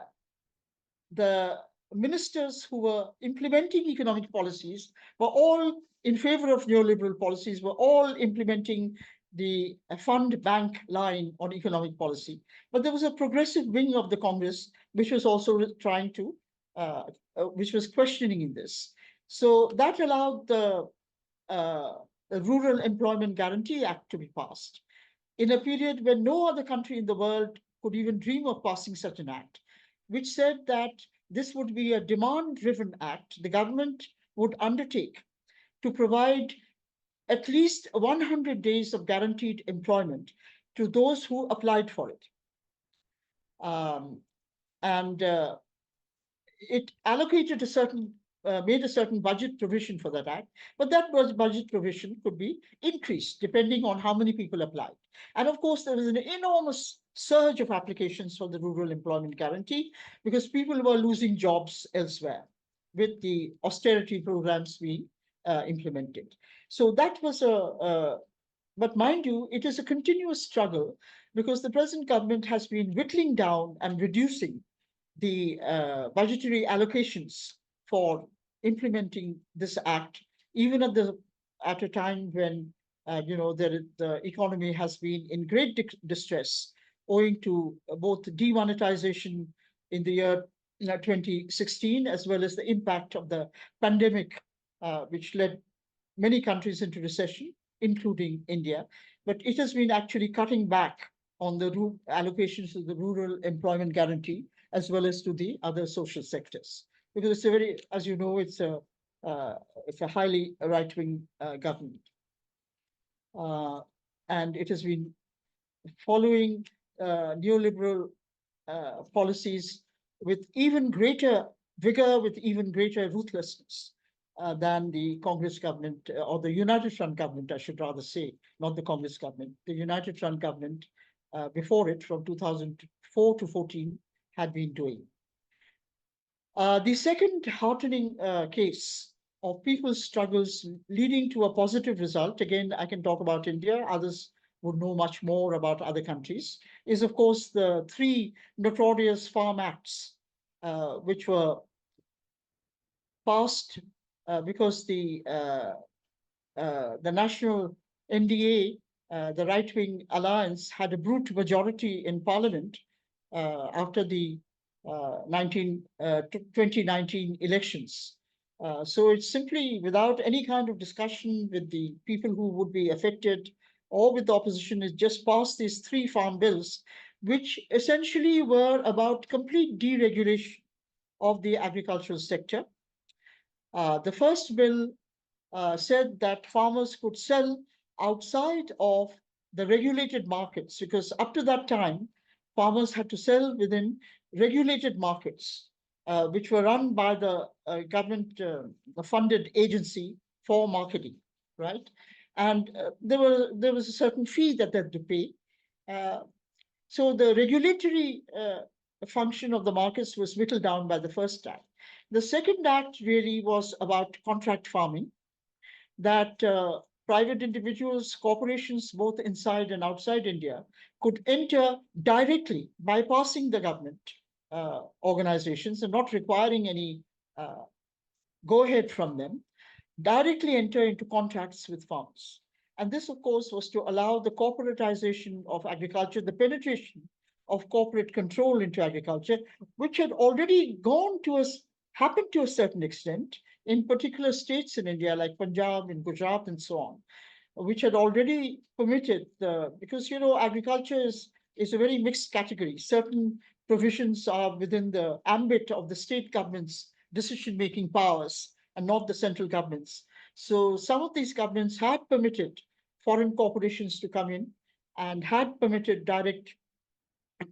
the ministers who were implementing economic policies were all in favor of neoliberal policies, were all implementing the fund bank line on economic policy. But there was a progressive wing of the Congress which was also trying to, uh, which was questioning in this. So that allowed uh, the Rural Employment Guarantee Act to be passed in a period when no other country in the world could even dream of passing such an act, which said that this would be a demand driven act. The government would undertake to provide at least 100 days of guaranteed employment to those who applied for it. And it allocated a certain made a certain budget provision for that act, but that budget provision could be increased depending on how many people applied. And of course, there was an enormous surge of applications for the rural employment guarantee because people were losing jobs elsewhere with the austerity programs being implemented. So that was but mind you, it is a continuous struggle because the present government has been whittling down and reducing the budgetary allocations for implementing this act, even at a time when the economy has been in great distress, owing to both demonetization in the year 2016, as well as the impact of the pandemic, which led many countries into recession, including India. But it has been actually cutting back on the allocations of the rural employment guarantee as well as to the other social sectors. Because it's a very, as you know, it's a highly right-wing government, uh, and it has been following neoliberal policies with even greater vigor, with even greater ruthlessness than the Congress government or the United Front government, I should rather say, not the Congress government. The United Front government before it, from 2004 to 14, had been doing. The second heartening case of people's struggles leading to a positive result, again, I can talk about India, others would know much more about other countries, is of course the three notorious farm acts, which were passed because the national NDA, the right-wing alliance, had a brute majority in parliament after the 2019 elections. So it's simply without any kind of discussion with the people who would be affected or with the opposition, it just passed these three farm bills, which essentially were about complete deregulation of the agricultural sector. The first bill said that farmers could sell outside of the regulated markets, because up to that time, farmers had to sell within regulated markets, which were run by the government funded agency for marketing, right? And there was a certain fee that they had to pay. Uh, so the regulatory function of the markets was whittled down by the first act. The second act really was about contract farming, that private individuals, corporations, both inside and outside India, could enter directly, bypassing the government organizations and not requiring any go ahead from them, directly enter into contracts with farmers. And this, of course, was to allow the corporatization of agriculture, the penetration of corporate control into agriculture, which had already happened to a certain extent in particular states in India, like Punjab and Gujarat and so on, which had already permitted because agriculture is a very mixed category. Certain provisions are within the ambit of the state government's decision-making powers and not the central governments. So some of these governments had permitted foreign corporations to come in and had permitted direct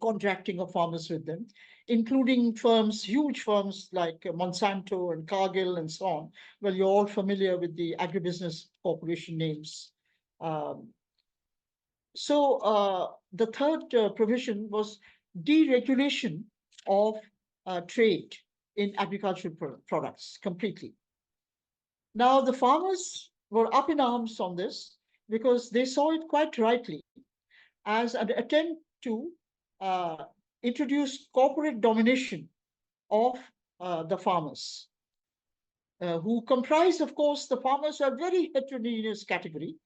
contracting of farmers with them, including firms, huge firms like Monsanto and Cargill and so on. Well, you're all familiar with the agribusiness corporation names. Um, so the third provision was deregulation of trade in agricultural products completely. Now, the farmers were up in arms on this because they saw it quite rightly as an attempt to uh, introduce corporate domination of the farmers, who comprise, of course, the farmers are a very heterogeneous category.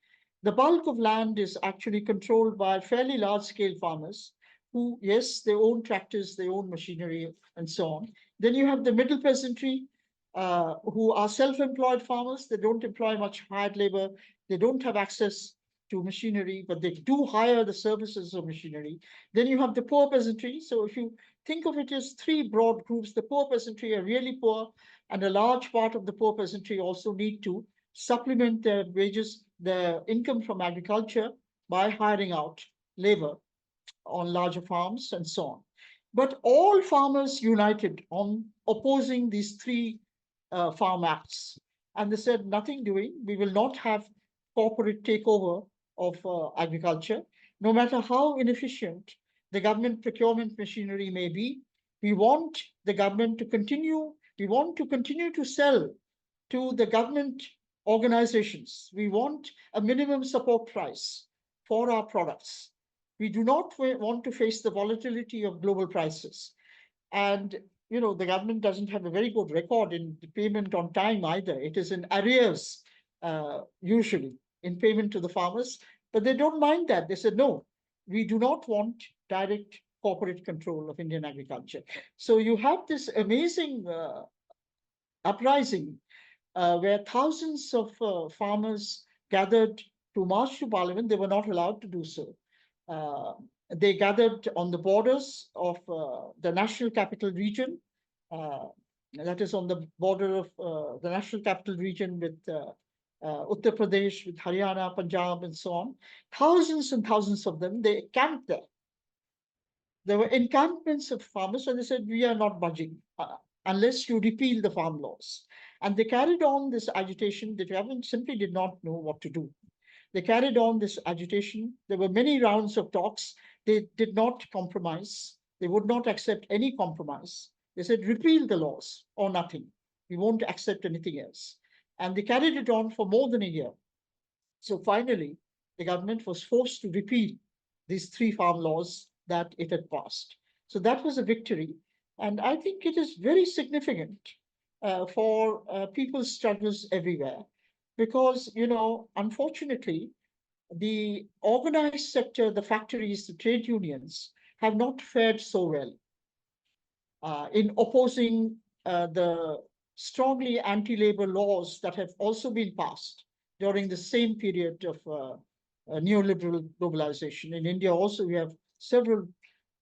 The bulk of land is actually controlled by fairly large scale farmers who, yes, they own tractors, they own machinery, and so on. Then you have the middle peasantry, who are self employed farmers. They don't employ much hired labor, they don't have access to machinery, but they do hire the services of machinery. Then you have the poor peasantry. So if you think of it as three broad groups, the poor peasantry are really poor, and a large part of the poor peasantry also need to supplement their wages, their income from agriculture, by hiring out labor on larger farms and so on. But all farmers united on opposing these three farm acts. And they said, nothing doing. We will not have corporate takeover of agriculture, no matter how inefficient the government procurement machinery may be. We want the government to continue, we want to continue to sell to the government organizations. We want a minimum support price for our products. We do not want to face the volatility of global prices. And the government doesn't have a very good record in the payment on time either. It is in arrears, usually, in payment to the farmers. But they don't mind that. They said, no, we do not want direct corporate control of Indian agriculture. So you have this amazing uprising where thousands of farmers gathered to march to parliament. They were not allowed to do so. Uh, they gathered on the borders of the national capital region, uh, that is on the border of the national capital region with Uttar Pradesh, with Haryana, Punjab, and so on. Thousands and thousands of them, they camped there. There were encampments of farmers, and they said, we are not budging unless you repeal the farm laws. And they carried on this agitation. The government simply did not know what to do. They carried on this agitation. There were many rounds of talks. They did not compromise. They would not accept any compromise. They said, repeal the laws or nothing. We won't accept anything else. And they carried it on for more than a year. So finally, the government was forced to repeal these three farm laws that it had passed. So that was a victory. And I think it is very significant for people's struggles everywhere. Because, unfortunately, the organized sector, the factories, the trade unions have not fared so well in opposing the strongly anti-labor laws that have also been passed during the same period of neoliberal globalization. In India also, we have several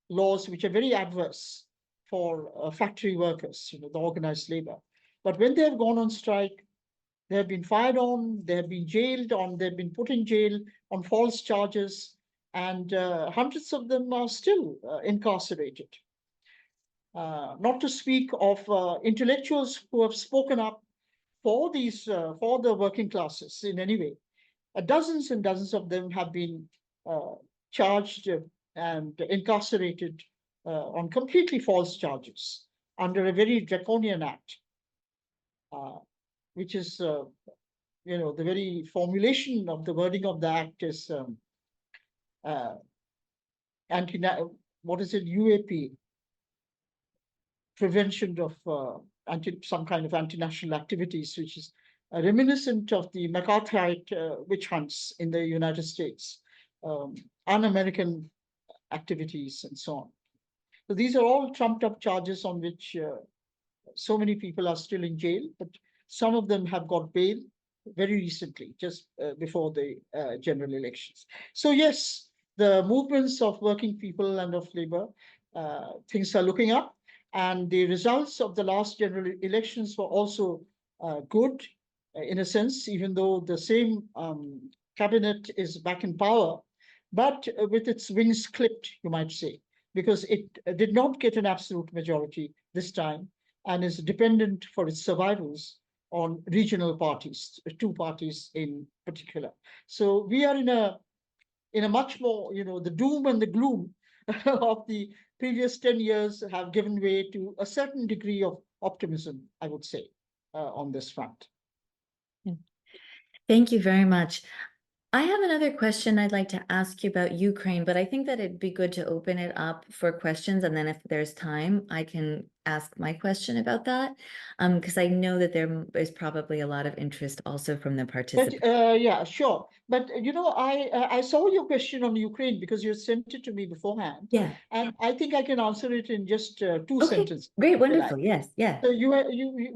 laws which are very adverse for factory workers, the organized labor. But when they have gone on strike, they have been fired on, they have been jailed on, they've been put in jail on false charges, and hundreds of them are still incarcerated. Not to speak of intellectuals who have spoken up for for the working classes in any way. Dozens and dozens of them have been charged and incarcerated on completely false charges under a very draconian act, uh, which is, the very formulation of the wording of the act is uh, anti, what is it, UAP, prevention of some kind of anti-national activities, which is reminiscent of the McCarthyite witch hunts in the United States, un-American activities, and so on. So these are all trumped up charges on which so many people are still in jail, but some of them have got bail very recently, just before the general elections. So yes, the movements of working people and of labor, things are looking up. And the results of the last general elections were also good in a sense, even though the same cabinet is back in power, but with its wings clipped, you might say, because it did not get an absolute majority this time and is dependent for its survivals on regional parties, two parties in particular. So we are in a much more, the doom and the gloom of the previous 10 years have given way to a certain degree of optimism, I would say, on this front. Thank you very much. I have another question I'd like to ask you about Ukraine, but I think that it'd be good to open it up for questions. And then if there's time, I can ask my question about that. Because I know that there is probably a lot of interest also from the But participants. yeah, sure. But I saw your question on Ukraine because you sent it to me beforehand, Yeah. and I think I can answer it in just two Okay. sentences, Great. if you like. Wonderful. Yes. Yeah. So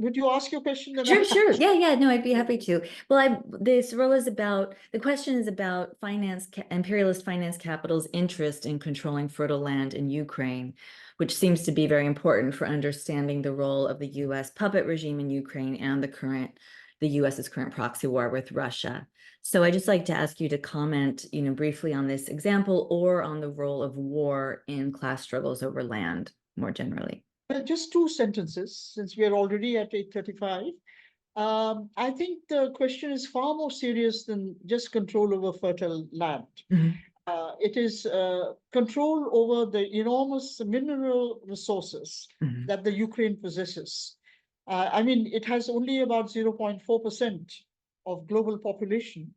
would you ask your question then? Sure, sure. Yeah, no, I'd be happy to. Well, this role is about, the question is about imperialist finance capital's interest in controlling fertile land in Ukraine, which seems to be very important for understanding the role of the US puppet regime in Ukraine and the US's current proxy war with Russia. So I just like to ask you to comment, briefly on this example or on the role of war in class struggles over land more generally. Well, just two sentences, since we are already at 8:35. I think the question is far more serious than just control over fertile land. Mhm. It is control over the enormous mineral resources Mhm. that the Ukraine possesses. I mean, it has only about 0.4% of global population,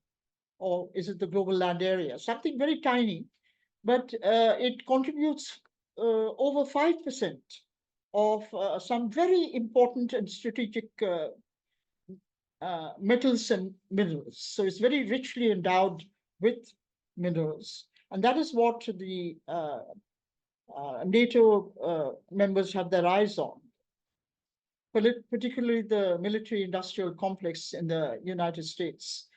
or is it the global land area? Something very tiny, but it contributes over 5% of some very important and strategic metals and minerals. So it's very richly endowed with minerals. And that is what the NATO members have their eyes on, particularly the military industrial complex in the United States.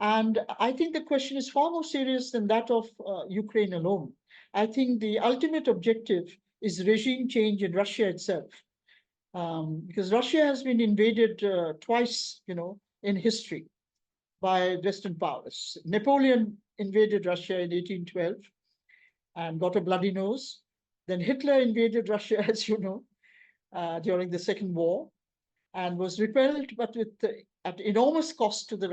And I think the question is far more serious than that of Ukraine alone. I think the ultimate objective is regime change in Russia itself. Because Russia has been invaded twice, in history by Western powers. Napoleon invaded Russia in 1812 and got a bloody nose. Then Hitler invaded Russia, as you know, during the Second War, and was repelled, but at enormous cost to the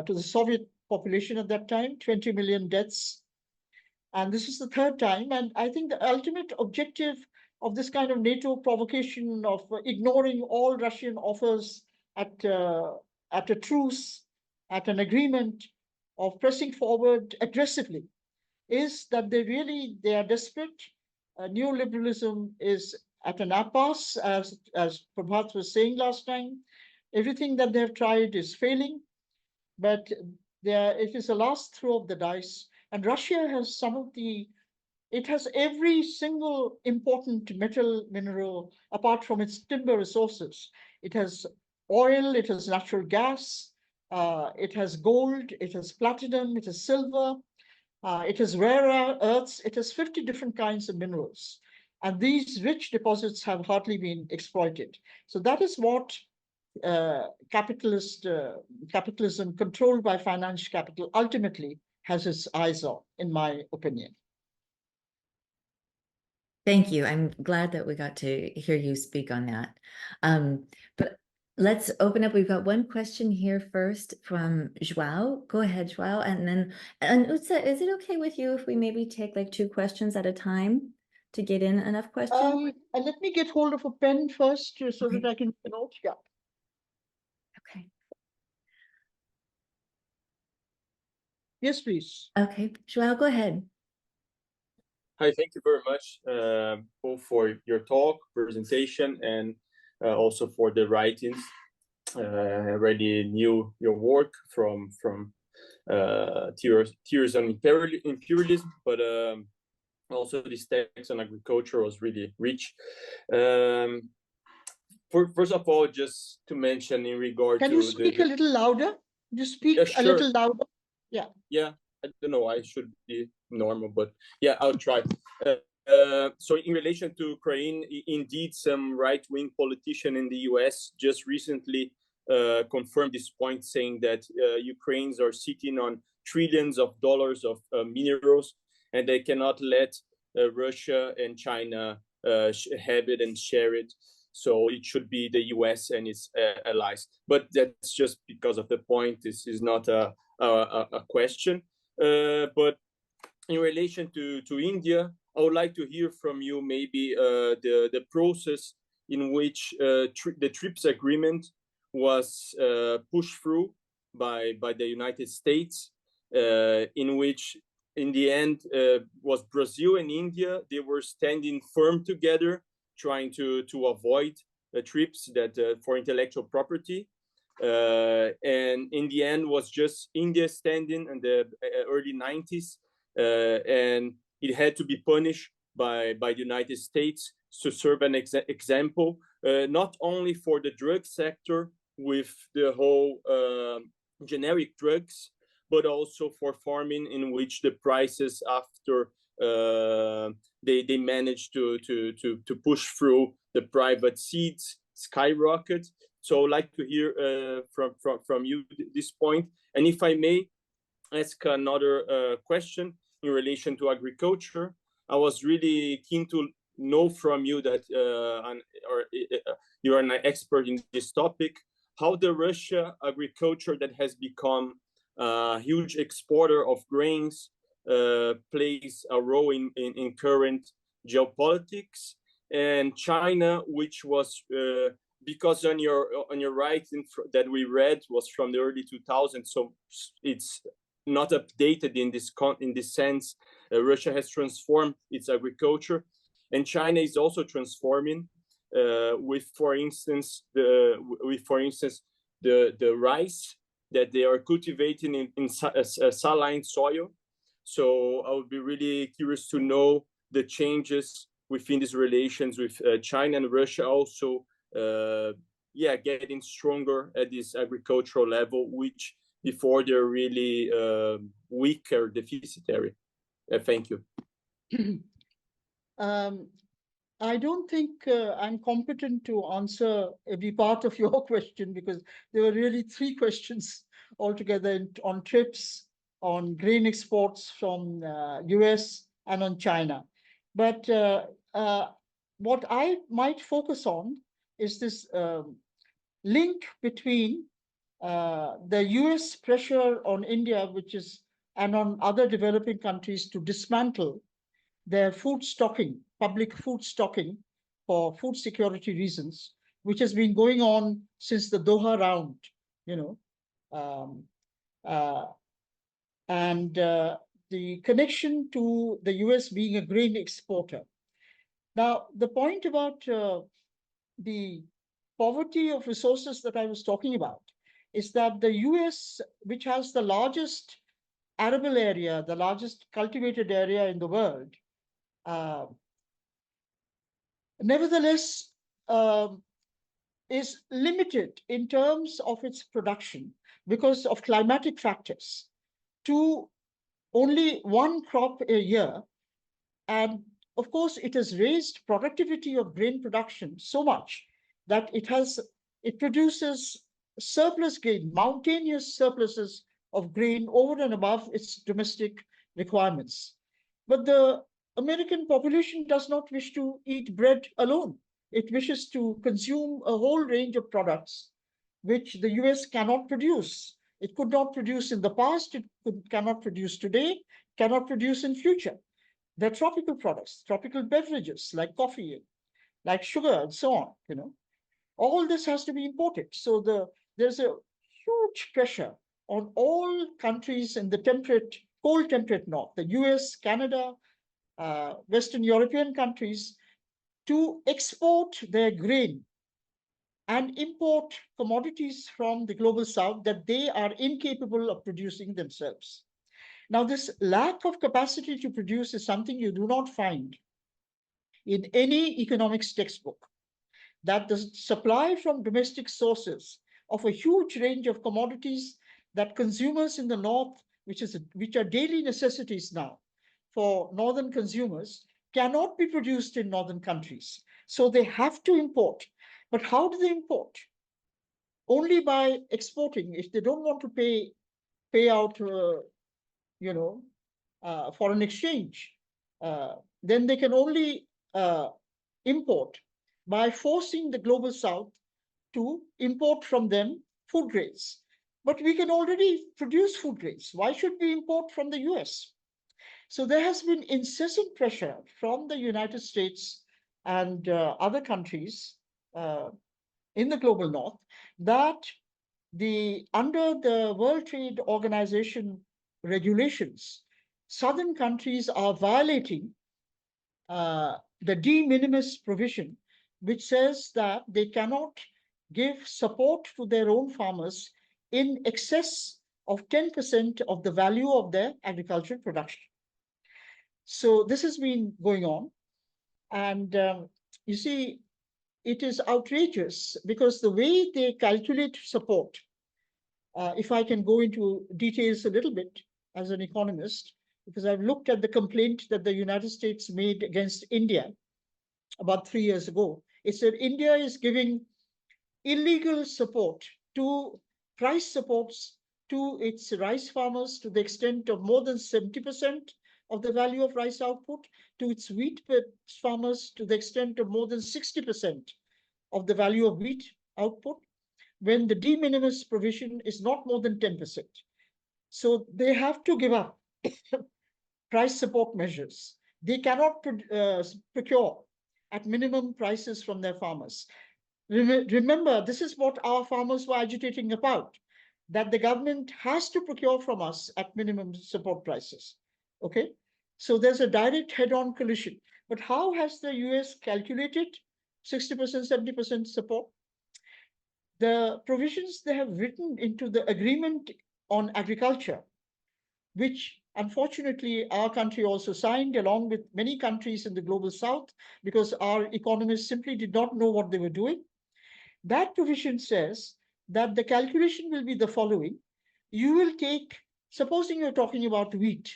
to the Soviet population at that time, 20 million deaths. And this is the third time. And I think the ultimate objective of this kind of NATO provocation of ignoring all Russian offers at, at a truce, at an agreement, of pressing forward aggressively, is that they are desperate. Neoliberalism is at an impasse, as Prabhat was saying last time. Everything that they've tried is failing, but it is the last throw of the dice. And Russia has it has every single important metal mineral apart from its timber resources. It has oil, it has natural gas, it has gold, it has platinum, it has silver, it has rare earths, it has 50 different kinds of minerals. And these rich deposits have hardly been exploited. So that is what capitalism controlled by financial capital ultimately has its eyes on, in my opinion. Thank you. I'm glad that we got to hear you speak on that. But let's open up. We've got one question here first from Joao. Go ahead, Joao. And Utsa, is it okay with you if we maybe take like two questions at a time to get in enough questions? And let me get hold of a pen first so Okay. that I can note. Yeah. Okay. Yes, please. Okay. Joao, go ahead. Hi, thank you very much, both for your talk, presentation, and also for the writings. I already knew your work from Tears on Imperialism, but also this text on agriculture was really rich. First of all, just to mention in regard to... Can you speak a little louder? Just speak a little louder. Yeah. Yeah, I don't know. I should be normal, but yeah, I'll try. So in relation to Ukraine, indeed, some right-wing politician in the US just recently confirmed this point, saying that Ukrainians are sitting on trillions of dollars of minerals, and they cannot let Russia and China have it and share it. So it should be the US and its allies. But that's just because of the point. This is not a question. But in relation to India, I would like to hear from you maybe the process in which the TRIPS agreement was pushed through by the United States, in which in the end was Brazil and India. They were standing firm together, trying to avoid trips that for intellectual property. And in the end was just India standing in the early 90s, and it had to be punished by the United States to serve an example, not only for the drug sector with the whole generic drugs, but also for farming, in which the prices after they managed to push through the private seeds skyrocket. So I'd like to hear from you this point. And if I may ask another question in relation to agriculture, I was really keen to know from you that you're an expert in this topic, how the Russia agriculture that has become a huge exporter of grains plays a role in current geopolitics, and China, which was because on your writing that we read was from the early 2000s, so it's not updated in this sense. Russia has transformed its agriculture, and China is also transforming with, for instance, the rice that they are cultivating in saline soil. So I would be really curious to know the changes within these relations with China and Russia also, getting stronger at this agricultural level, which before they're really weak or deficitary. Thank you. I don't think I'm competent to answer every part of your question, because there were really three questions altogether on trips, on grain exports from US, and on China. But what I might focus on is this link between the US pressure on India, and on other developing countries to dismantle their food stocking, public food stocking for food security reasons, which has been going on since the Doha round, and the connection to the US being a grain exporter. Now, the point about the poverty of resources that I was talking about is that the US, which has the largest arable area, the largest cultivated area in the world, nevertheless is limited in terms of its production because of climatic factors to only one crop a year. And of course, it has raised productivity of grain production so much that it produces surplus grain, mountainous surpluses of grain over and above its domestic requirements. But the American population does not wish to eat bread alone. It wishes to consume a whole range of products which the US cannot produce. It could not produce in the past, cannot produce today, cannot produce in future. They're tropical products, tropical beverages like coffee, like sugar, and so on. All this has to be imported. So there's a huge pressure on all countries in the cold temperate north, the US, Canada, Western European countries, to export their grain and import commodities from the global south that they are incapable of producing themselves. Now, this lack of capacity to produce is something you do not find in any economics textbook. That the supply from domestic sources of a huge range of commodities that consumers in the north, which are daily necessities now for northern consumers, cannot be produced in northern countries. So they have to import. But how do they import? Only by exporting. If they don't want to pay out, foreign exchange, then they can only import by forcing the global south to import from them food grains. But we can already produce food grains. Why should we import from the US? So there has been incessant pressure from the United States and other countries in the global north, that under the World Trade Organization regulations, southern countries are violating the de minimis provision, which says that they cannot give support to their own farmers in excess of 10% of the value of their agricultural production. So this has been going on. And you see, it is outrageous because the way they calculate support, if I can go into details a little bit as an economist, because I've looked at the complaint that the United States made against India about 3 years ago. It said India is giving illegal support to price supports to its rice farmers to the extent of more than 70% of the value of rice output, to its wheat farmers to the extent of more than 60% of the value of wheat output, when the de minimis provision is not more than 10%. So they have to give up price support measures. They cannot procure at minimum prices from their farmers. Remember, this is what our farmers were agitating about, that the government has to procure from us at minimum support prices. Okay, so there's a direct head-on collision. But how has the US calculated 60%, 70% support? The provisions they have written into the agreement on agriculture, which unfortunately our country also signed along with many countries in the global south, because our economists simply did not know what they were doing. That provision says that the calculation will be the following. You will take, supposing you're talking about wheat,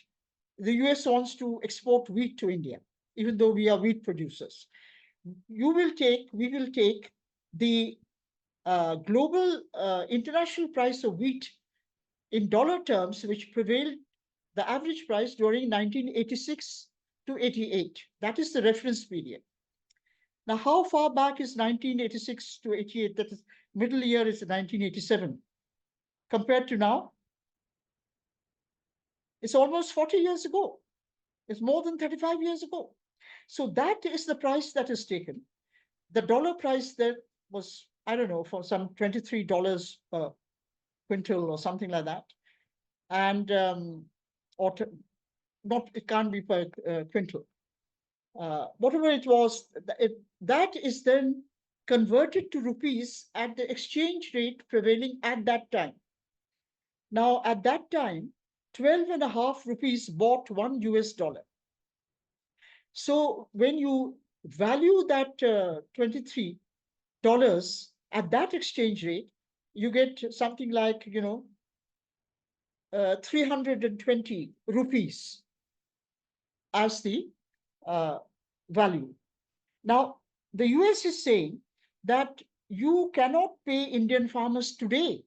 the US wants to export wheat to India, even though we are wheat producers. We will take the global international price of wheat in dollar terms, which prevailed, the average price during 1986 to 88. That is the reference period. Now, how far back is 1986 to 88? That is, middle year is 1987. Compared to now, it's almost 40 years ago. It's more than 35 years ago. So that is the price that is taken. The dollar price there was, I don't know, for some $23 per quintal or something like that. And, it can't be per quintal. Whatever it was, that is then converted to rupees at the exchange rate prevailing at that time. Now, at that time, 12.5 rupees bought $1. So when you value that $23 at that exchange rate, you get something like, 320 rupees as the value. Now, the US is saying that you cannot pay Indian farmers today,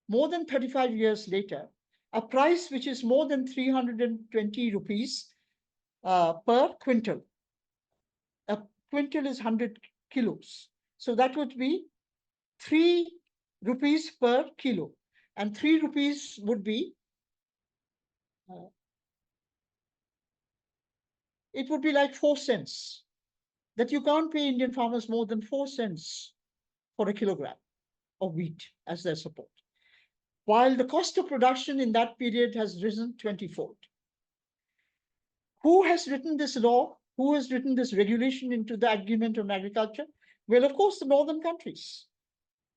more than 35 years later, a price which is more than 320 rupees per quintal. A quintal is 100 kilos. So that would be 3 rupees per kilo. And 3 rupees would be, it would be like 4 cents. That you can't pay Indian farmers more than 4 cents for a kilogram of wheat as their support, while the cost of production in that period has risen 20-fold. Who has written this law? Who has written this regulation into the agreement on agriculture? Well, of course, the northern countries.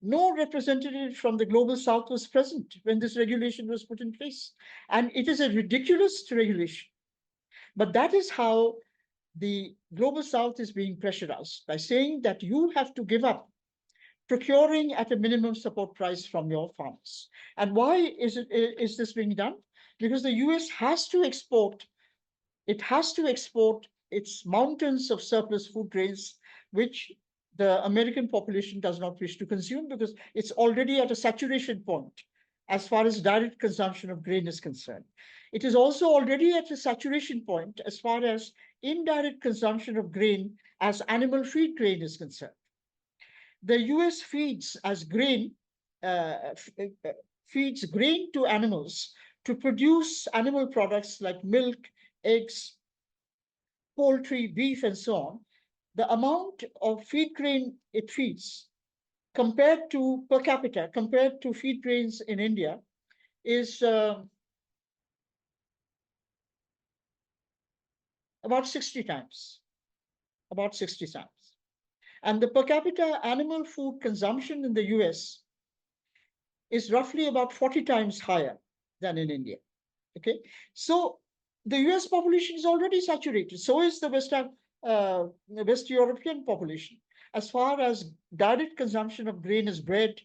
No representative from the global south was present when this regulation was put in place. And it is a ridiculous regulation. But that is how the global south is being pressurized, by saying that you have to give up procuring at a minimum support price from your farmers. And why is this being done? Because the US has to export, its mountains of surplus food grains, which the American population does not wish to consume because it's already at a saturation point as far as direct consumption of grain is concerned. It is also already at a saturation point as far as indirect consumption of grain as animal feed grain is concerned. The US feeds grain to animals to produce animal products like milk, eggs, poultry, beef, and so on. The amount of feed grain it feeds compared to per capita, compared to feed grains in India, is about 60 times, about 60 times. And the per capita animal food consumption in the US is roughly about 40 times higher than in India. Okay, so the US population is already saturated. So is the West European population. As far as direct consumption of grain as bread,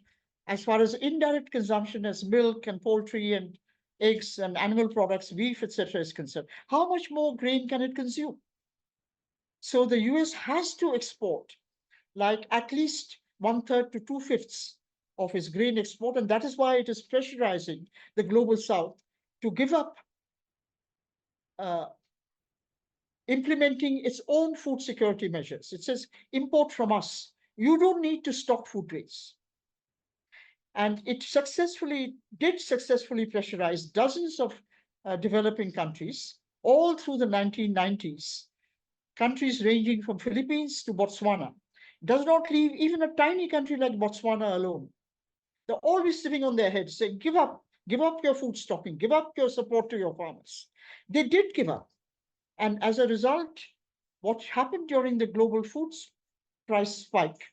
as far as indirect consumption as milk and poultry and eggs and animal products, beef, etc., is concerned, how much more grain can it consume? So the US has to export like at least 1/3 to 2/5 of its grain export, and that is why it is pressurizing the global South to give up implementing its own food security measures. It says, import from us. You don't need to stock food grains. And it did successfully pressurize dozens of developing countries all through the 1990s, countries ranging from Philippines to Botswana. Does not leave even a tiny country like Botswana alone. They're always sitting on their heads saying, give up your food stocking, give up your support to your farmers. They did give up. And as a result, what happened during the global food price spike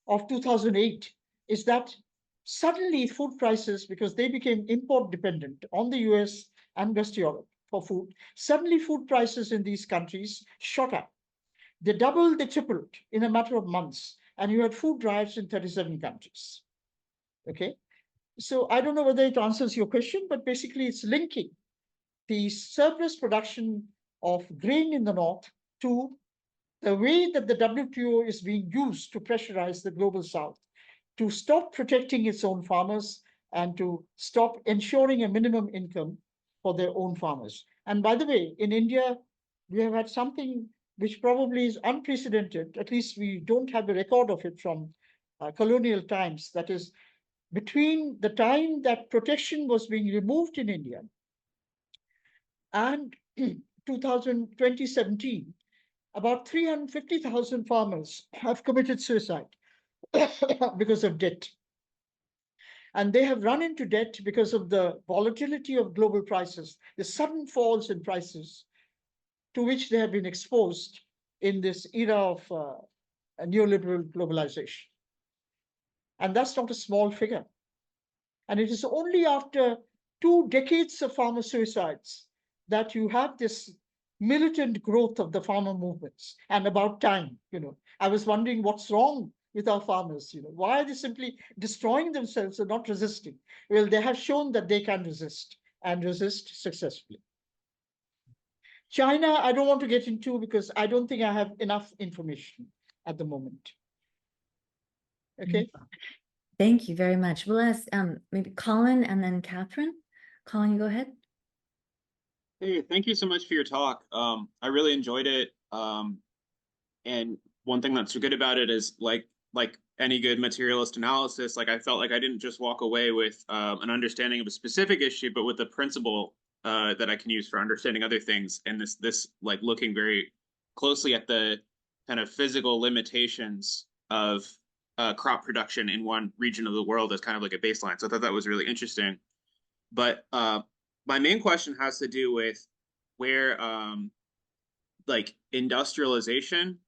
of 2008 is that suddenly food prices, because they became import dependent on the US and West Europe for food, suddenly food prices in these countries shot up. They doubled, they tripled in a matter of months, and you had food drives in 37 countries. Okay, so I don't know whether it answers your question, but basically it's linking the surplus production of grain in the north to the way that the WTO is being used to pressurize the global south to stop protecting its own farmers and to stop ensuring a minimum income for their own farmers. And by the way, in India, we have had something which probably is unprecedented, at least we don't have a record of it from colonial times. That is, between the time that protection was being removed in India and 2017, about 350,000 farmers have committed suicide because of debt. And they have run into debt because of the volatility of global prices, the sudden falls in prices to which they have been exposed in this era of neoliberal globalization. And that's not a small figure. And it is only after 2 decades of farmer suicides that you have this militant growth of the farmer movements. And about time, I was wondering what's wrong with our farmers, why are they simply destroying themselves and not resisting? Well, they have shown that they can resist and resist successfully. China, I don't want to get into because I don't think I have enough information at the moment. Okay. Thank you very much. We'll ask maybe Colin and then Catherine. Colin, you go ahead. Hey, thank you so much for your talk. I really enjoyed it. And one thing that's so good about it is like any good materialist analysis, like I felt like I didn't just walk away with an understanding of a specific issue, but with a principle that I can use for understanding other things. And this like looking very closely at the kind of physical limitations of crop production in one region of the world as kind of like a baseline. So I thought that was really interesting. But my main question has to do with where like industrialization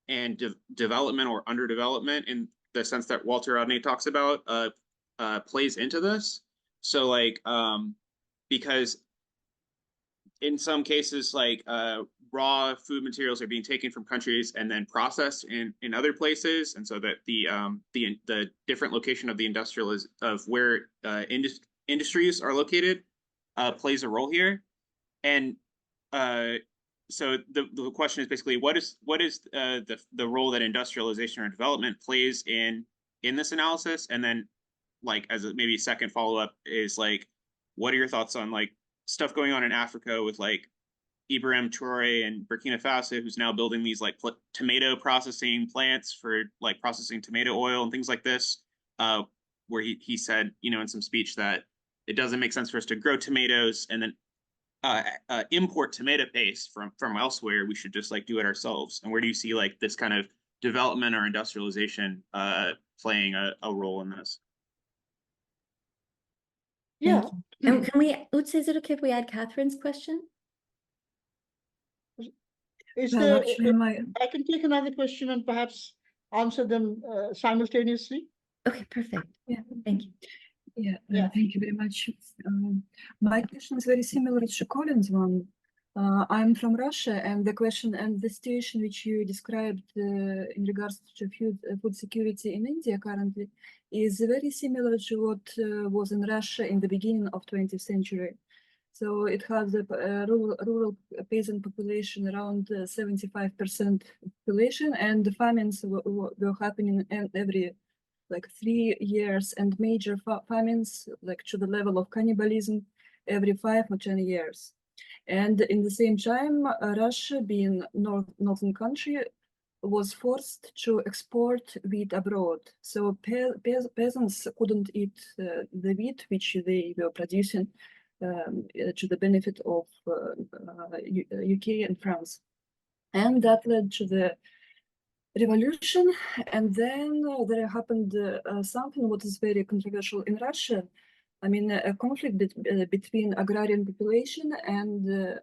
and development or underdevelopment in the sense that Walter Rodney talks about plays into this. So like because in some cases like raw food materials are being taken from countries and then processed in other places, and so that the different location of the of where industries are located plays a role here. And so the question is basically what is the role that industrialization or development plays in this analysis? And then like as a maybe second follow-up is like what are your thoughts on like stuff going on in Africa with like Ibrahim Traore and Burkina Faso, who's now building these like tomato processing plants for like processing tomato oil and things like this, where he said, in some speech that it doesn't make sense for us to grow tomatoes and then import tomato paste from elsewhere. We should just like do it ourselves. And where do you see like this kind of development or industrialization playing a role in this. Yeah. Thank you. And can we, Utsa, is it okay if we add Catherine's question? Is Well, there, actually, I can take another question and perhaps answer them simultaneously. Okay, perfect. Yeah. Thank you. Yeah. Thank you very much. My question is very similar to Colin's one. I'm from Russia, and the question and the situation which you described in regards to food security in India currently is very similar to what was in Russia in the beginning of 20th century. So it has a rural peasant population around 75% population, and the famines were happening every like 3 years, and major famines like to the level of cannibalism every 5 or 10 years. And in the same time, Russia, being northern country, was forced to export wheat abroad. So peasants couldn't eat the wheat which they were producing to the benefit of UK and France. And that led to the revolution. And then there happened something what is very controversial in Russia. I mean, a conflict between agrarian population and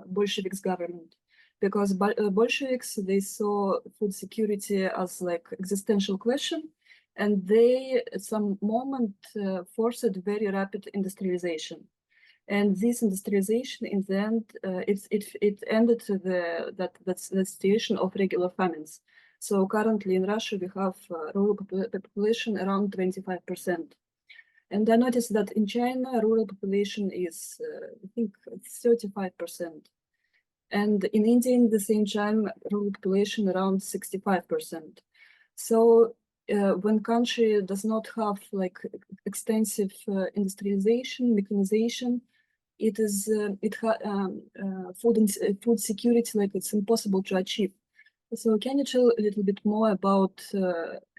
Bolsheviks government. Because Bolsheviks, they saw food security as like existential question, and they at some moment forced very rapid industrialization. And this industrialization, in the end, it ended to the situation of regular famines. So currently in Russia, we have rural population around 25%. And I noticed that in China, rural population is, I think, 35%. And in India, in the same time, rural population around 65%. So when country does not have like extensive industrialization, mechanization, it is food security, like it's impossible to achieve. So can you tell a little bit more about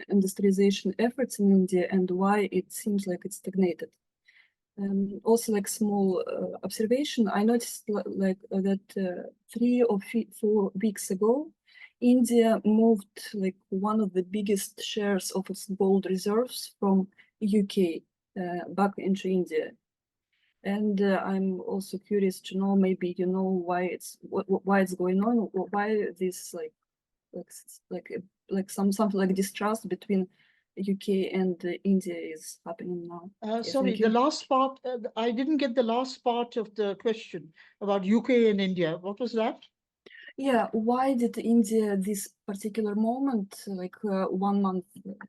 industrialization efforts in India and why it seems like it's stagnated? Also, like small observation, I noticed like that 3 or 4 weeks ago, India moved like one of the biggest shares of its gold reserves from UK back into India. And I'm also curious to know, maybe you know why it's going on, or why this something like distrust between UK and India is happening now. Sorry, the last part, I didn't get the last part of the question about UK and India. What was that? Yeah, why did India, this particular moment, like 1 month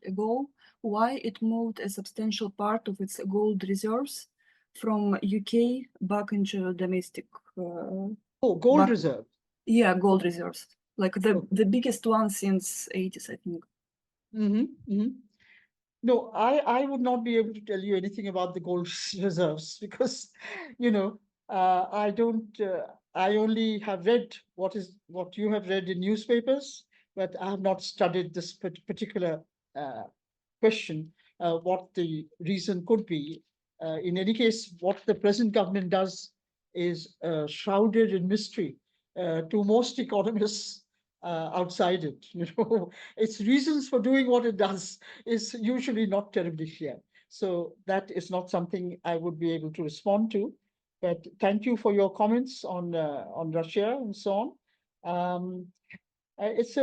ago, why it moved a substantial part of its gold reserves from UK back into domestic? Gold reserve. Yeah, gold reserves, like the biggest one since 80s, I think. No, I would not be able to tell you anything about the gold reserves because, I don't. I only have read what you have read in newspapers, but I have not studied this particular question. What the reason could be. In any case, what the present government does is shrouded in mystery to most economists outside it. Its reasons for doing what it does is usually not terribly clear. So that is not something I would be able to respond to. But thank you for your comments on Russia and so on. It's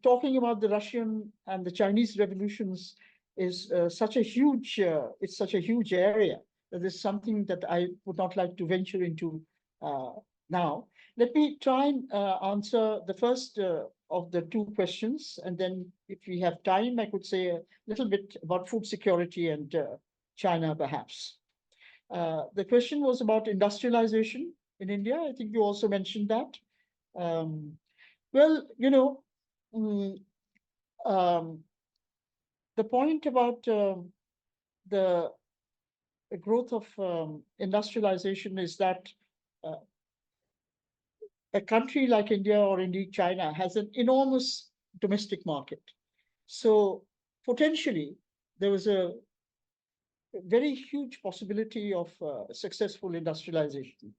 talking about the Russian and the Chinese revolutions is such a huge area that is something that I would not like to venture into now. Let me try and answer the first of the 2 questions, and then if we have time, I could say a little bit about food security and China, perhaps. The question was about industrialization in India. I think you also mentioned that. Well, the point about the growth of industrialization is that a country like India or indeed China has an enormous domestic market. So potentially there was a very huge possibility of successful industrialization.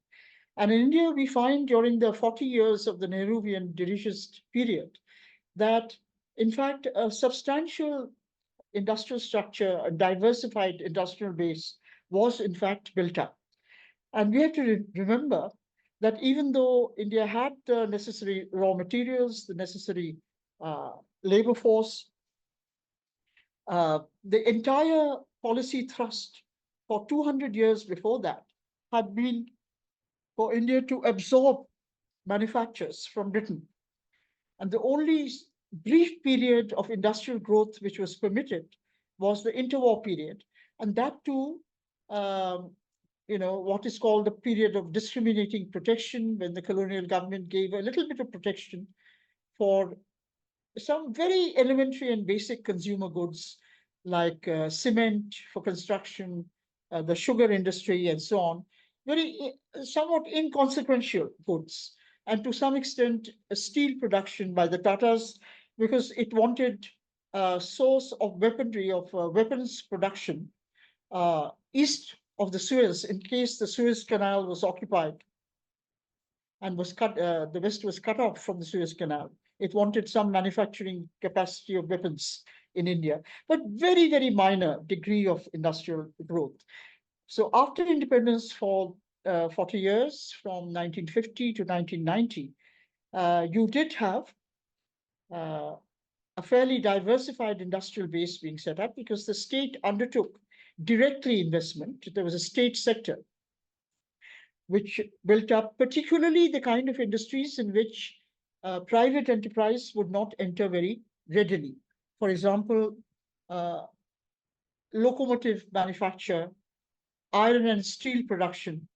And in India, we find during the 40 years of the Nehruvian dirigist period that, in fact, a substantial industrial structure, a diversified industrial base was in fact built up. And we have to remember that even though India had the necessary raw materials, the necessary labor force, the entire policy thrust for 200 years before that had been for India to absorb manufactures from Britain. And the only brief period of industrial growth which was permitted was the interwar period. And that too, what is called the period of discriminating protection, when the colonial government gave a little bit of protection for some very elementary and basic consumer goods like cement for construction, the sugar industry, and so on. Very somewhat inconsequential goods, and to some extent steel production by the Tatars, because it wanted a source of weaponry, of weapons production east of the Suez, in case the Suez Canal was occupied and was cut, the West was cut off from the Suez Canal. It wanted some manufacturing capacity of weapons in India, but very, very minor degree of industrial growth. So after independence for 40 years, from 1950 to 1990, you did have a fairly diversified industrial base being set up, because the state undertook directly investment. There was a state sector which built up particularly the kind of industries in which private enterprise would not enter very readily. For example, locomotive manufacture, iron and steel production,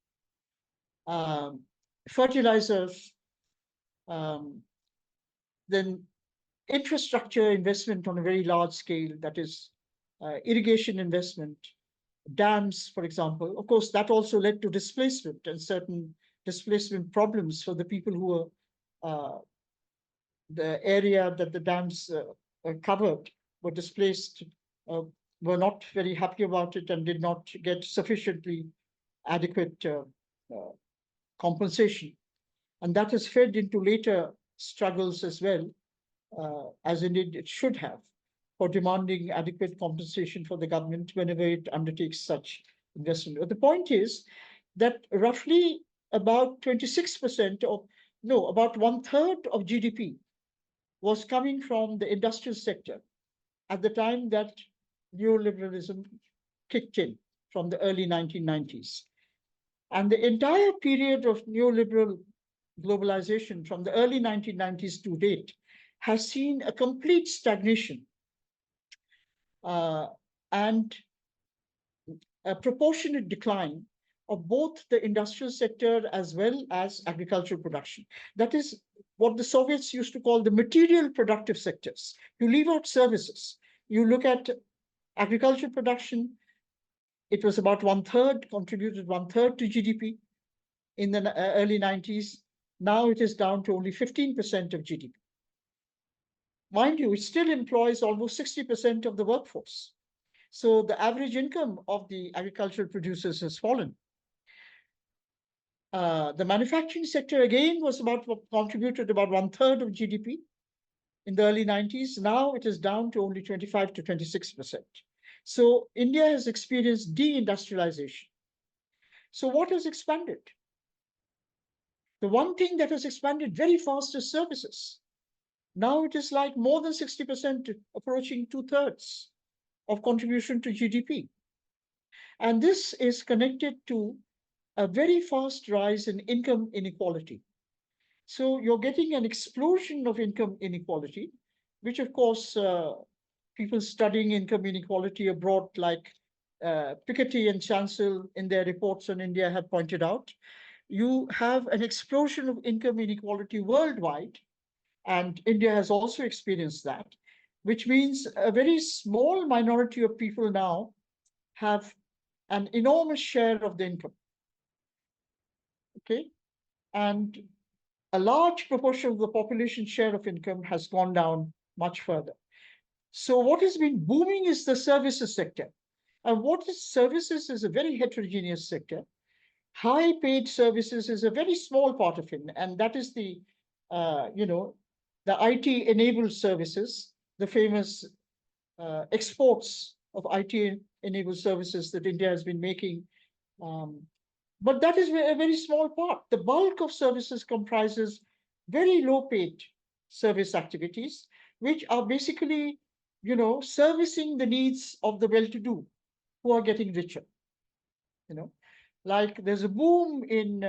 fertilizers, then infrastructure investment on a very large scale, that is irrigation investment, dams, for example. Of course, that also led to displacement and certain displacement problems for the people who were the area that the dams covered were displaced, were not very happy about it and did not get sufficiently adequate compensation. And that has fed into later struggles as well, as indeed it should have, for demanding adequate compensation for the government whenever it undertakes such investment. But the point is that roughly about 26% of, no, about 1/3 of GDP was coming from the industrial sector at the time that neoliberalism kicked in from the early 1990s. And the entire period of neoliberal globalization from the early 1990s to date has seen a complete stagnation and a proportionate decline of both the industrial sector as well as agricultural production. That is what the Soviets used to call the material productive sectors. You leave out services. You look at agricultural production, it was about 1/3, contributed 1/3 to GDP in the early 90s. Now it is down to only 15% of GDP. Mind you, it still employs almost 60% of the workforce. So the average income of the agricultural producers has fallen. The manufacturing sector again was contributed about 1/3 of GDP in the early 90s. Now it is down to only 25 to 26%. So India has experienced deindustrialization. So what has expanded? The one thing that has expanded very fast is services. Now it is like more than 60%, approaching 2/3 of contribution to GDP. And this is connected to a very fast rise in income inequality. So you're getting an explosion of income inequality, which of course, people studying income inequality abroad like Piketty and Chancel in their reports on India have pointed out. You have an explosion of income inequality worldwide, and India has also experienced that, which means a very small minority of people now have an enormous share of the income. Okay, and a large proportion of the population share of income has gone down much further. So what has been booming is the services sector. And what is services is a very heterogeneous sector. High paid services is a very small part of it. And that is the IT enabled services, the famous exports of IT-enabled services that India has been making. But that is a very small part. The bulk of services comprises very low-paid service activities, which are basically, servicing the needs of the well-to-do who are getting richer. Like there's a boom in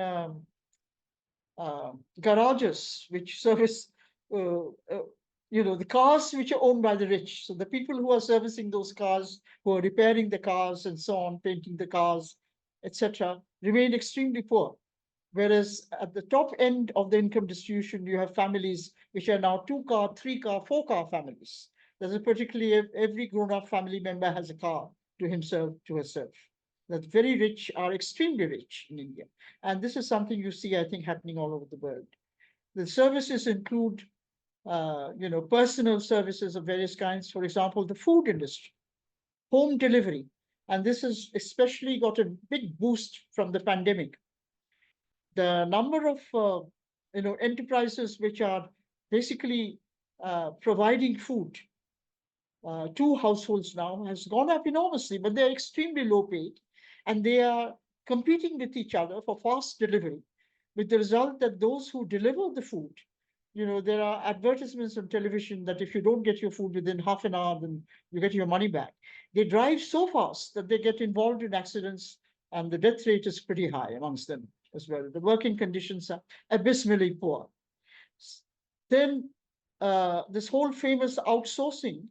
garages which service, the cars which are owned by the rich. So the people who are servicing those cars, who are repairing the cars and so on, painting the cars, etc., remain extremely poor. Whereas at the top end of the income distribution, you have families which are now 2-car, 3-car, 4-car families. There's a particularly every grown-up family member has a car to himself, to herself. That very rich are extremely rich in India. And this is something you see, I think, happening all over the world. The services include, personal services of various kinds. For example, the food industry, home delivery. And this has especially got a big boost from the pandemic. The number of, enterprises which are basically providing food to households now has gone up enormously, but they're extremely low paid, and they are competing with each other for fast delivery, with the result that those who deliver the food, there are advertisements on television that if you don't get your food within half an hour, then you get your money back. They drive so fast that they get involved in accidents, and the death rate is pretty high amongst them as well. The working conditions are abysmally poor. Then this whole famous outsourcing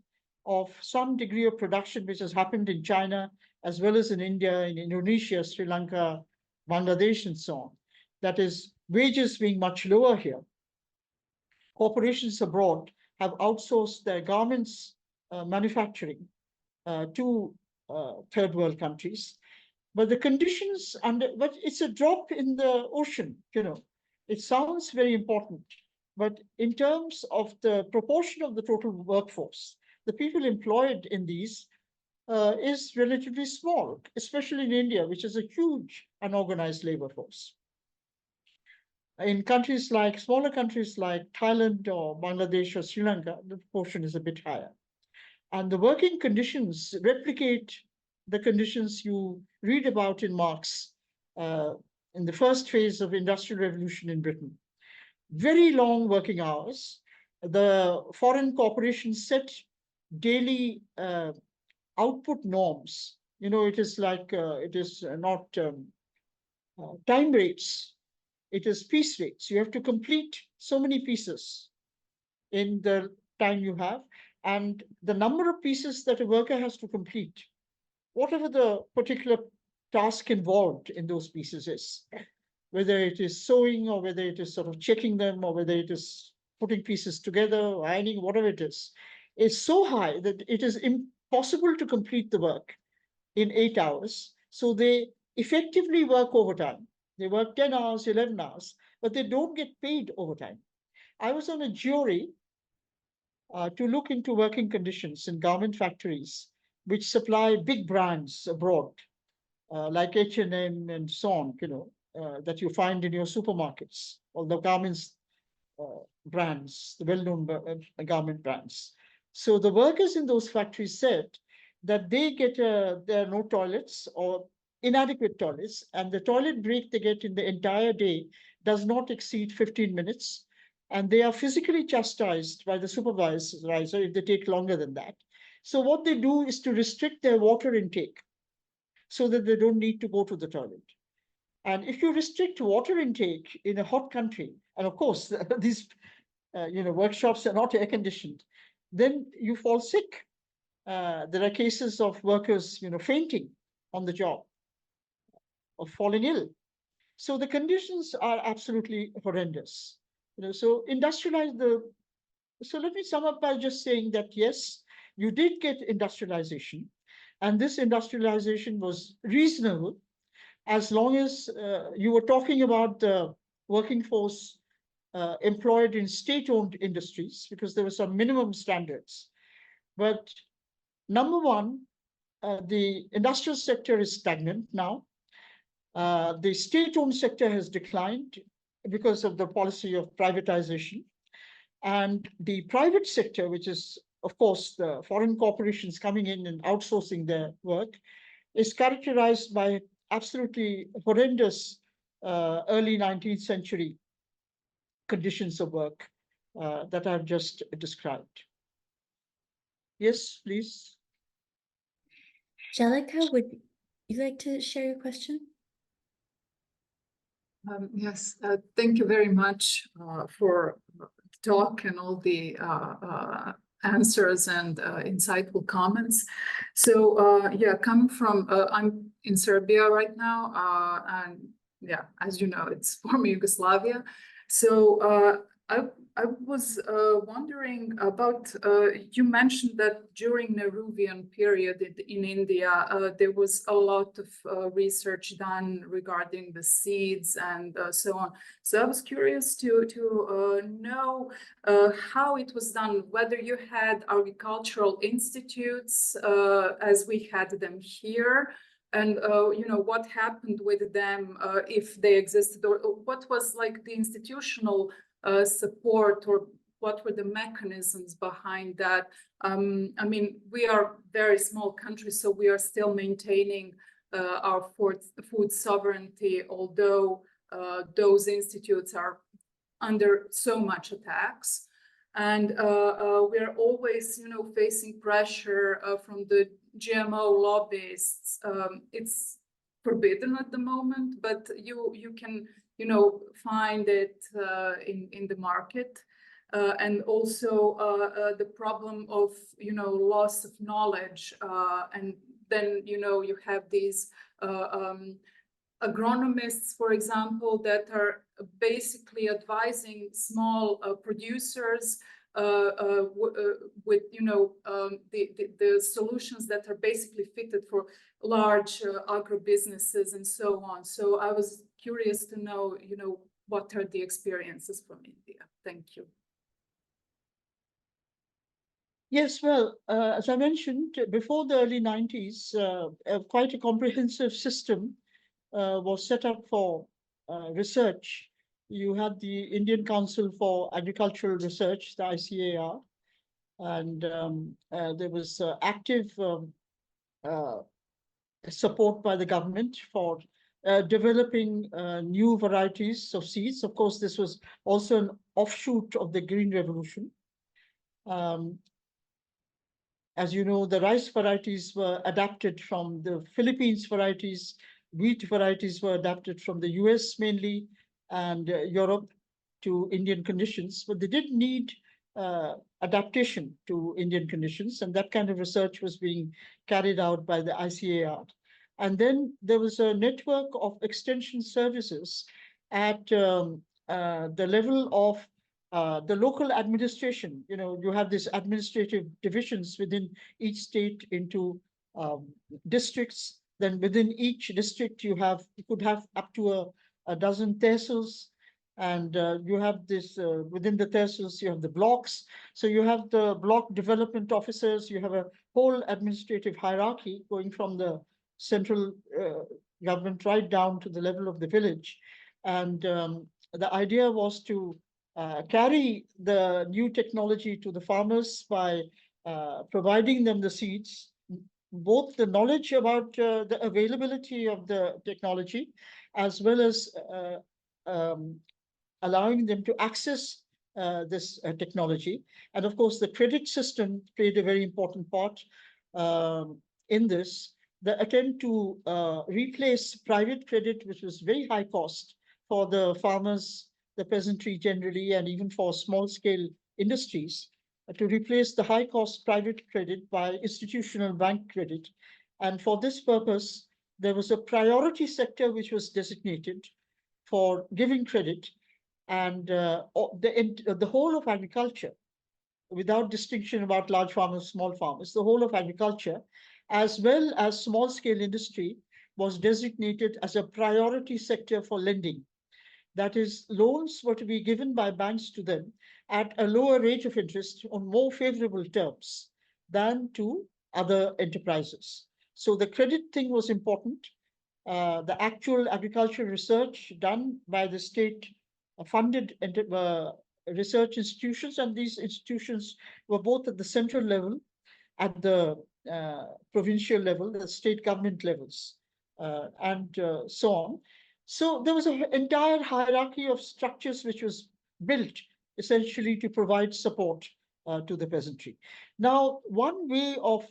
of some degree of production, which has happened in China, as well as in India, in Indonesia, Sri Lanka, Bangladesh, and so on. That is, wages being much lower here. Corporations abroad have outsourced their garments manufacturing to third world countries. But the conditions but it's a drop in the ocean, It sounds very important, but in terms of the proportion of the total workforce, the people employed in these is relatively small, especially in India, which is a huge unorganized labor force. In smaller countries like Thailand or Bangladesh or Sri Lanka, the proportion is a bit higher. And the working conditions replicate the conditions you read about in Marx in the first phase of industrial revolution in Britain. Very long working hours. The foreign corporations set daily output norms. It is like, it is not time rates. It is piece rates. You have to complete so many pieces in the time you have, and the number of pieces that a worker has to complete, whatever the particular task involved in those pieces is, whether it is sewing or whether it is sort of checking them or whether it is putting pieces together or ironing, whatever it is so high that it is impossible to complete the work in 8 hours. So they effectively work overtime. They work 10 hours, 11 hours, but they don't get paid overtime. I was on a jury to look into working conditions in garment factories which supply big brands abroad, like H&M and so on, that you find in your supermarkets, or the garments brands, the well-known garment brands. So the workers in those factories said that they get, there are no toilets or inadequate toilets, and the toilet break they get in the entire day does not exceed 15 minutes. And they are physically chastised by the supervisor if they take longer than that. So what they do is to restrict their water intake so that they don't need to go to the toilet. And if you restrict water intake in a hot country, and of course, these workshops are not air conditioned, then you fall sick. There are cases of workers, fainting on the job or falling ill. So the conditions are absolutely horrendous. So so let me sum up by just saying that, yes, you did get industrialization, and this industrialization was reasonable as long as you were talking about the working force employed in state-owned industries, because there were some minimum standards. But number one, the industrial sector is stagnant now. The state-owned sector has declined because of the policy of privatization. And the private sector, which is of course, the foreign corporations coming in and outsourcing their work, is characterized by absolutely horrendous early 19th century conditions of work that I've just described. Yes, please. Jellica, would you like to share your question? Yes, thank you very much for the talk and all the answers and insightful comments. So yeah, coming from, I'm in Serbia right now, and yeah, as you know, it's former Yugoslavia. So I was wondering about, you mentioned that during Nehruvian period in India, there was a lot of research done regarding the seeds and so on. So I was curious to know how it was done, whether you had agricultural institutes as we had them here, and you know, what happened with them if they existed, or what was like the institutional support, or what were the mechanisms behind that? I mean, we are very small country, so we are still maintaining our food sovereignty, although those institutes are under so much attacks. And we are always, you know, facing pressure from the GMO lobbyists. It's forbidden at the moment, but you can, you know, find it in the market. And also the problem of, you know, loss of knowledge. And then, you know, you have these agronomists, for example, that are basically advising small producers with, you know, the solutions that are basically fitted for large agro businesses and so on. So I was curious to know, you know, what are the experiences from India? Thank you. Yes, well, as I mentioned, before the early 90s, quite a comprehensive system was set up for research. You had the Indian Council for Agricultural Research, the ICAR, and there was active support by the government for developing new varieties of seeds. Of course, this was also an offshoot of the Green Revolution. As you know, the rice varieties were adapted from the Philippines varieties. Wheat varieties were adapted from the US mainly, and Europe to Indian conditions, but they did need adaptation to Indian conditions, and that kind of research was being carried out by the ICAR. And then there was a network of extension services at the level of the local administration. You know, you have these administrative divisions within each state into districts. Then within each district, you could have up to a dozen tehsils, and you have this within the tehsils, you have the blocks. So you have the block development officers. You have a whole administrative hierarchy going from the central government right down to the level of the village. And the idea was to carry the new technology to the farmers by providing them the seeds, both the knowledge about the availability of the technology, as well as allowing them to access this technology. And of course, the credit system played a very important part in this. The attempt to replace private credit, which was very high cost for the farmers, the peasantry generally, and even for small-scale industries, to replace the high-cost private credit by institutional bank credit. And for this purpose, there was a priority sector which was designated for giving credit, and the whole of agriculture, without distinction about large farmers, small farmers, the whole of agriculture, as well as small-scale industry, was designated as a priority sector for lending. That is, loans were to be given by banks to them at a lower rate of interest on more favorable terms than to other enterprises. So the credit thing was important. The actual agricultural research done by the state funded research institutions, and these institutions were both at the central level, at the provincial level, the state government levels, and so on. So there was an entire hierarchy of structures which was built essentially to provide support to the peasantry. Now, one way of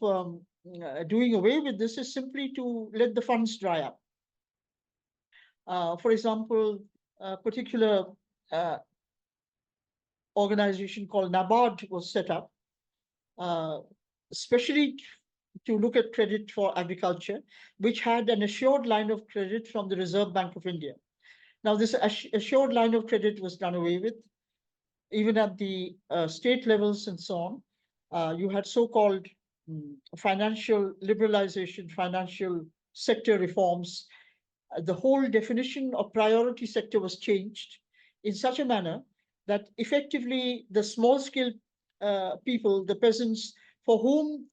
doing away with this is simply to let the funds dry up. For example, a particular organization called NABARD was set up, especially to look at credit for agriculture, which had an assured line of credit from the Reserve Bank of India. Now, this assured line of credit was done away with, even at the state levels and so on. You had so-called financial liberalization, financial sector reforms. The whole definition of priority sector was changed in such a manner that effectively the small-scale people, the peasants, for whom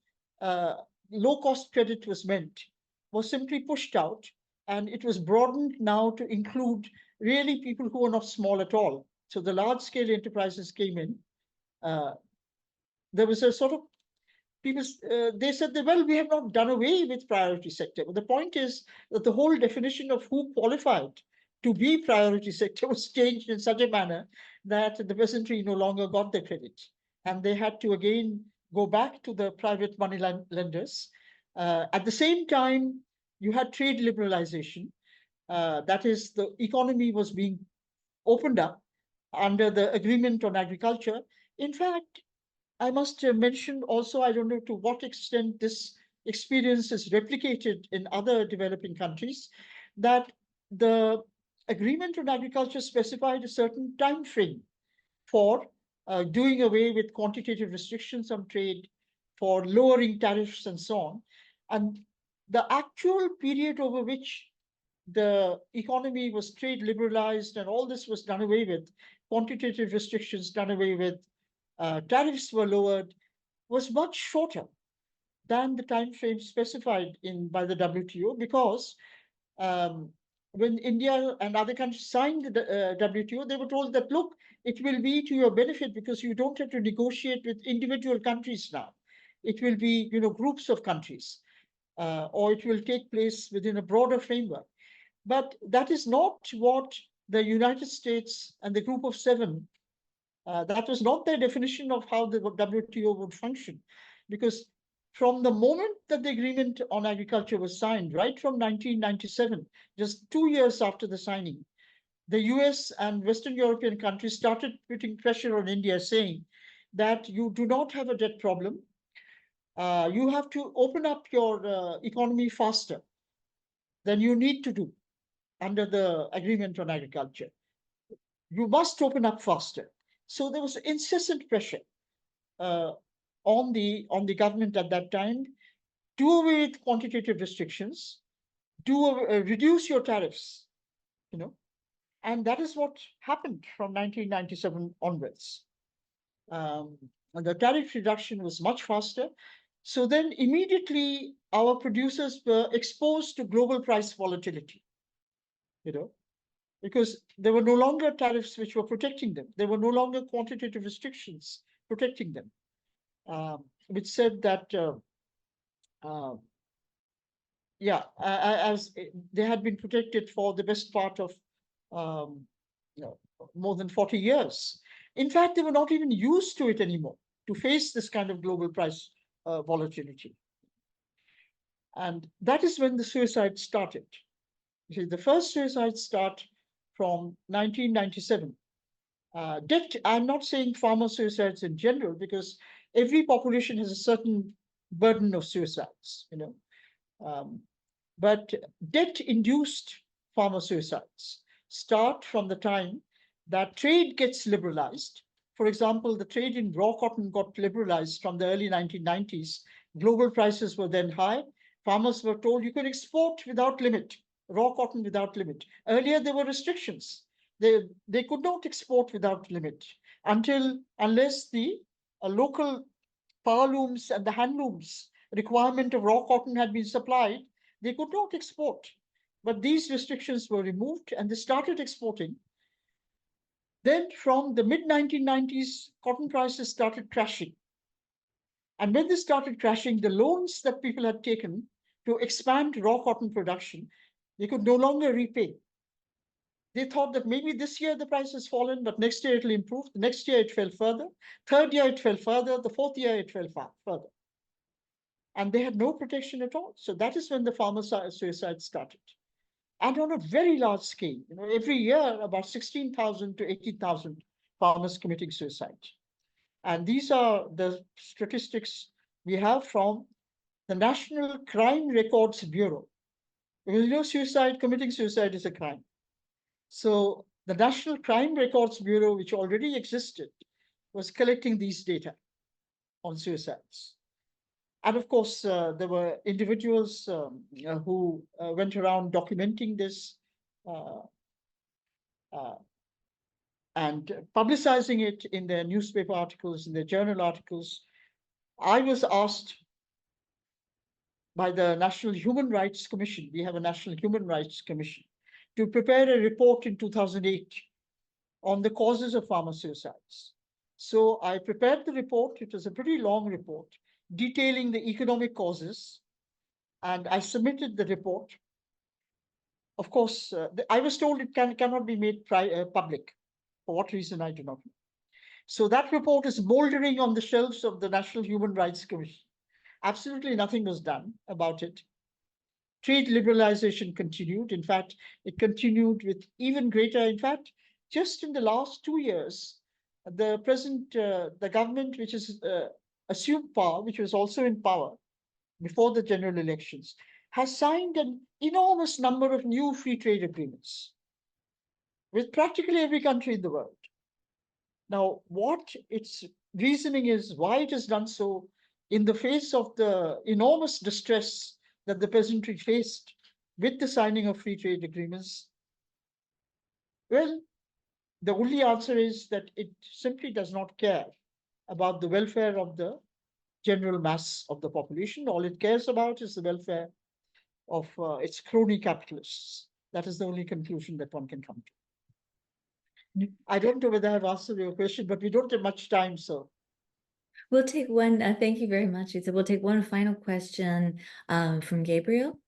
low-cost credit was meant, was simply pushed out, and it was broadened now to include really people who are not small at all. So the large-scale enterprises came in. There was a sort of people, they said that, well, we have not done away with priority sector. But the point is that the whole definition of who qualified to be priority sector was changed in such a manner that the peasantry no longer got the credit. And they had to again go back to the private money lenders. At the same time, you had trade liberalization. That is, the economy was being opened up under the agreement on agriculture. In fact, I must mention also, I don't know to what extent this experience is replicated in other developing countries, that the agreement on agriculture specified a certain time frame for doing away with quantitative restrictions on trade, for lowering tariffs and so on. And the actual period over which the economy was trade liberalized and all this was done away with, quantitative restrictions done away with, tariffs were lowered, was much shorter than the time frame specified by the WTO, because when India and other countries signed the WTO, they were told that, look, it will be to your benefit because you don't have to negotiate with individual countries now. It will be, groups of countries, or it will take place within a broader framework. But that is not what the United States and the Group of Seven, that was not their definition of how the WTO would function. Because from the moment that the agreement on agriculture was signed, right from 1997, just 2 years after the signing, the US and Western European countries started putting pressure on India, saying that you do not have a debt problem. You have to open up your economy faster than you need to do under the agreement on agriculture. You must open up faster. So there was incessant pressure on the government at that time. Do away with quantitative restrictions. Reduce your tariffs. And that is what happened from 1997 onwards. And the tariff reduction was much faster. So then immediately our producers were exposed to global price volatility, because there were no longer tariffs which were protecting them. There were no longer quantitative restrictions protecting them, which said that, as they had been protected for the best part of more than 40 years. In fact, they were not even used to it anymore, to face this kind of global price volatility. And that is when the suicide started. You see, the first suicides start from 1997. Debt, I'm not saying farmer suicides in general, because every population has a certain burden of suicides, but debt-induced farmer suicides start from the time that trade gets liberalized. For example, the trade in raw cotton got liberalized from the early 1990s. Global prices were then high. Farmers were told you could export without limit, raw cotton without limit. Earlier, there were restrictions. They could not export without limit unless the local power looms and the handlooms requirement of raw cotton had been supplied. They could not export. But these restrictions were removed and they started exporting. Then from the mid-1990s, cotton prices started crashing. And when they started crashing, the loans that people had taken to expand raw cotton production, they could no longer repay. They thought that maybe this year the price has fallen, but next year it'll improve. The next year it fell further. Third year it fell further. The fourth year it fell further. And they had no protection at all. So that is when the farmer suicide started. And on a very large scale, every year about 16,000 to 18,000 farmers committing suicide. And these are the statistics we have from the National Crime Records Bureau. Because committing suicide is a crime. So the National Crime Records Bureau, which already existed, was collecting these data on suicides. And of course, there were individuals who went around documenting this and publicizing it in their newspaper articles, in their journal articles. I was asked by the National Human Rights Commission, we have a National Human Rights Commission, to prepare a report in 2008 on the causes of farmer suicides. So I prepared the report. It was a pretty long report detailing the economic causes, and I submitted the report. Of course, I was told it cannot be made public. For what reason, I do not know. So that report is moldering on the shelves of the National Human Rights Commission. Absolutely nothing was done about it. Trade liberalization continued. In fact, it continued with even greater. In fact, just in the last 2 years, the government, which is assumed power, which was also in power before the general elections, has signed an enormous number of new free trade agreements with practically every country in the world. Now, what its reasoning is, why it has done so in the face of the enormous distress that the peasantry faced with the signing of free trade agreements, well, the only answer is that it simply does not care about the welfare of the general mass of the population. All it cares about is the welfare of its crony capitalists. That is the only conclusion that one can come to. I don't know whether I've answered your question, but we don't have much time, so. We'll take one. Thank you very much, Utsa. We'll take one final question from Gabriel.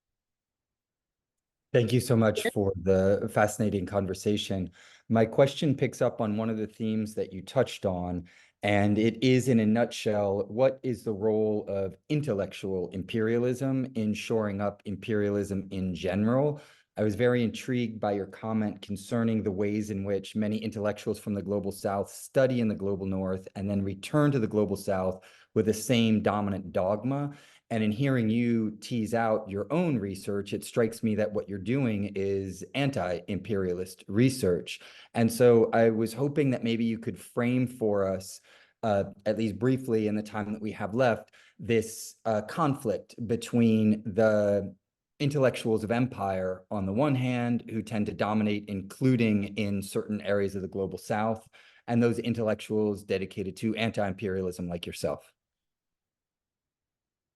Thank you so much for the fascinating conversation. My question picks up on one of the themes that you touched on, and it is, in a nutshell, what is the role of intellectual imperialism in shoring up imperialism in general? I was very intrigued by your comment concerning the ways in which many intellectuals from the Global South study in the Global North and then return to the Global South with the same dominant dogma. And in hearing you tease out your own research, it strikes me that what you're doing is anti-imperialist research. And so I was hoping that maybe you could frame for us, at least briefly in the time that we have left, this conflict between the intellectuals of empire on the one hand, who tend to dominate, including in certain areas of the Global South, and those intellectuals dedicated to anti-imperialism like yourself.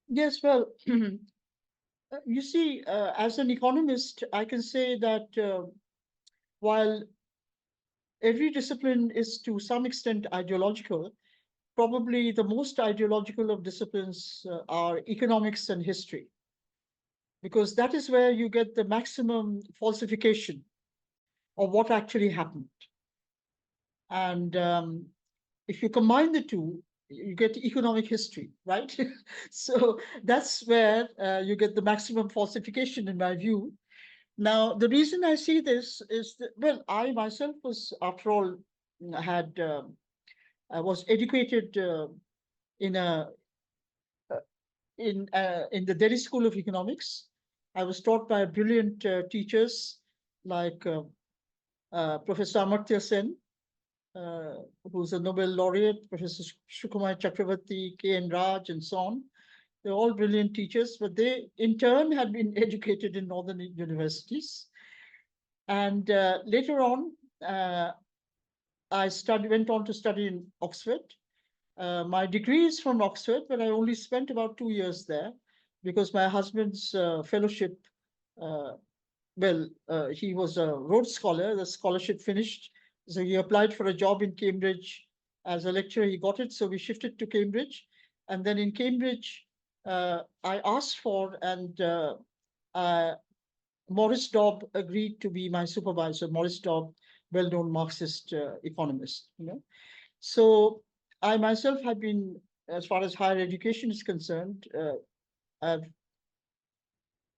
Yes, well, you see, as an economist, I can say that while every discipline is to some extent ideological, probably the most ideological of disciplines are economics and history, because that is where you get the maximum falsification of what actually happened. And if you combine the two, you get economic history, right? So that's where you get the maximum falsification, in my view. Now, the reason I see this is that, well, I myself was, after all, I was educated in the Delhi School of Economics. I was taught by brilliant teachers like Professor Amartya Sen, who's a Nobel laureate, Professor Sukumar Chakravarti, K.N. Raj, and so on. They're all brilliant teachers, but they in turn had been educated in northern universities. And later on, I went on to study in Oxford. My degree is from Oxford, but I only spent about 2 years there because my husband's fellowship, he was a Rhodes Scholar. The scholarship finished So he applied for a job in Cambridge as a lecturer. He got it, so we shifted to Cambridge. And then in Cambridge, I asked for, and Maurice Dobb agreed to be my supervisor. Maurice Dobb, well-known Marxist economist. So I myself have been, as far as higher education is concerned,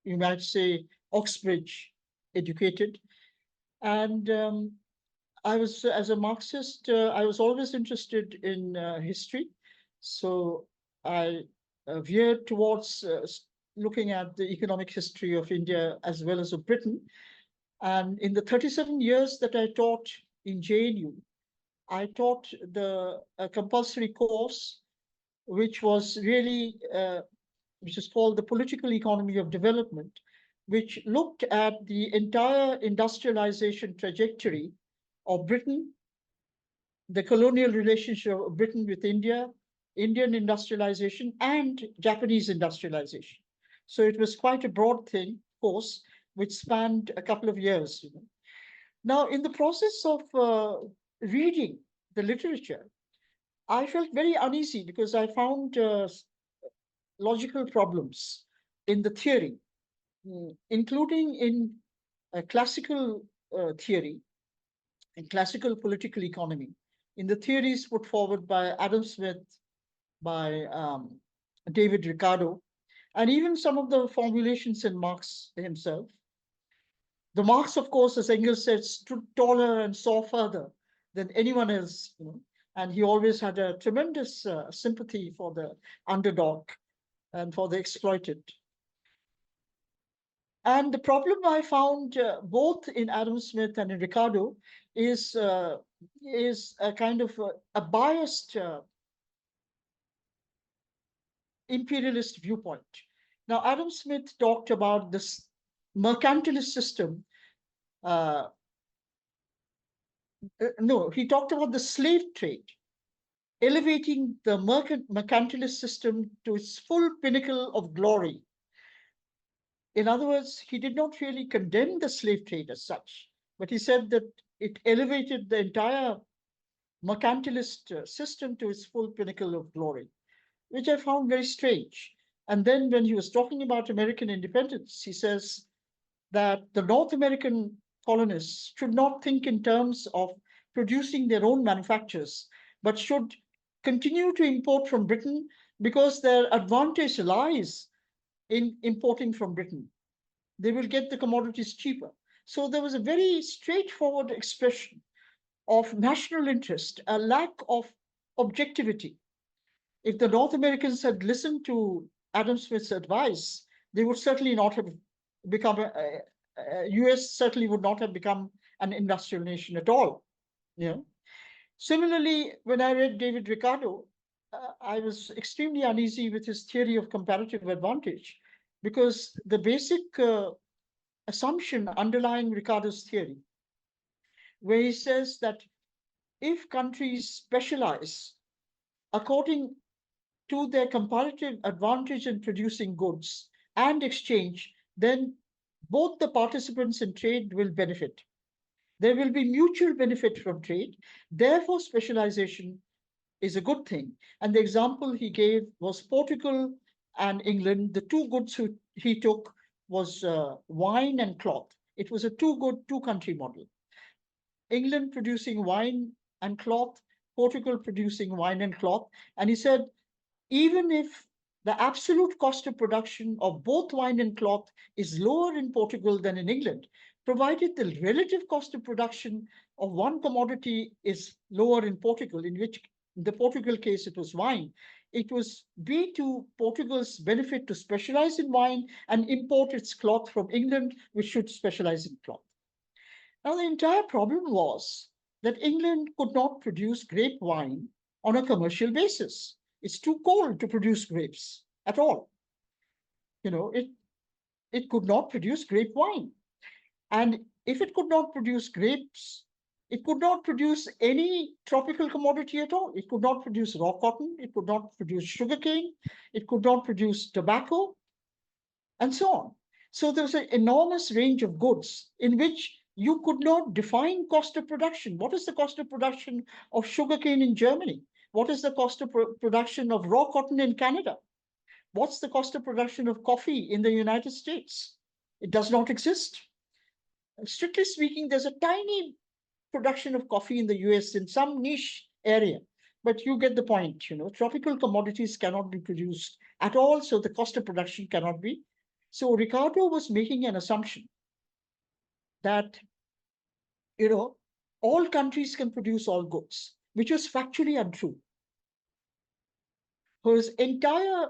you might say, Oxbridge educated. And I was, as a Marxist, I was always interested in history. So I veered towards looking at the economic history of India as well as of Britain. And in the 37 years that I taught in JNU, I taught a compulsory course, which was really, which is called the Political Economy of Development, which looked at the entire industrialization trajectory of Britain, the colonial relationship of Britain with India, Indian industrialization, and Japanese industrialization. So it was quite a broad course, which spanned a couple of years. Now, in the process of reading the literature, I felt very uneasy because I found logical problems in the theory, including in classical theory and classical political economy, in the theories put forward by Adam Smith, by David Ricardo, and even some of the formulations in Marx himself. The Marx, of course, as Engels said, stood taller and saw further than anyone else, and he always had a tremendous sympathy for the underdog and for the exploited. And the problem I found both in Adam Smith and in Ricardo is a kind of a biased imperialist viewpoint. Now, Adam Smith talked about this mercantilist system. No, he talked about the slave trade, elevating the mercantilist system to its full pinnacle of glory. In other words, he did not really condemn the slave trade as such, but he said that it elevated the entire mercantilist system to its full pinnacle of glory, which I found very strange. And then when he was talking about American independence, he says that the North American colonists should not think in terms of producing their own manufactures, but should continue to import from Britain because their advantage lies in importing from Britain. They will get the commodities cheaper. So there was a very straightforward expression of national interest, a lack of objectivity. If the North Americans had listened to Adam Smith's advice, they would certainly not have become, US certainly would not have become an industrial nation at all. Similarly, when I read David Ricardo, I was extremely uneasy with his theory of comparative advantage, because the basic assumption underlying Ricardo's theory, where he says that if countries specialize according to their comparative advantage in producing goods and exchange, then both the participants in trade will benefit. There will be mutual benefit from trade. Therefore, specialization is a good thing. And the example he gave was Portugal and England. The two goods he took was wine and cloth. It was a two-country model. England producing wine and cloth, Portugal producing wine and cloth. And he said, even if the absolute cost of production of both wine and cloth is lower in Portugal than in England, provided the relative cost of production of one commodity is lower in Portugal, in which in the Portugal case it was wine, it was be to Portugal's benefit to specialize in wine and import its cloth from England, which should specialize in cloth. Now, the entire problem was that England could not produce grape wine on a commercial basis. It's too cold to produce grapes at all. It could not produce grape wine. And if it could not produce grapes, it could not produce any tropical commodity at all. It could not produce raw cotton. It could not produce sugarcane. It could not produce tobacco, and so on. So there was an enormous range of goods in which You could not define cost of production. What is the cost of production of sugarcane in Germany? What is the cost of production of raw cotton in Canada? What's the cost of production of coffee in the United States? It does not exist. Strictly speaking, there's a tiny production of coffee in the US in some niche area, but you get the point. Tropical commodities cannot be produced at all, so the cost of production cannot be. So Ricardo was making an assumption that all countries can produce all goods, which was factually untrue. His entire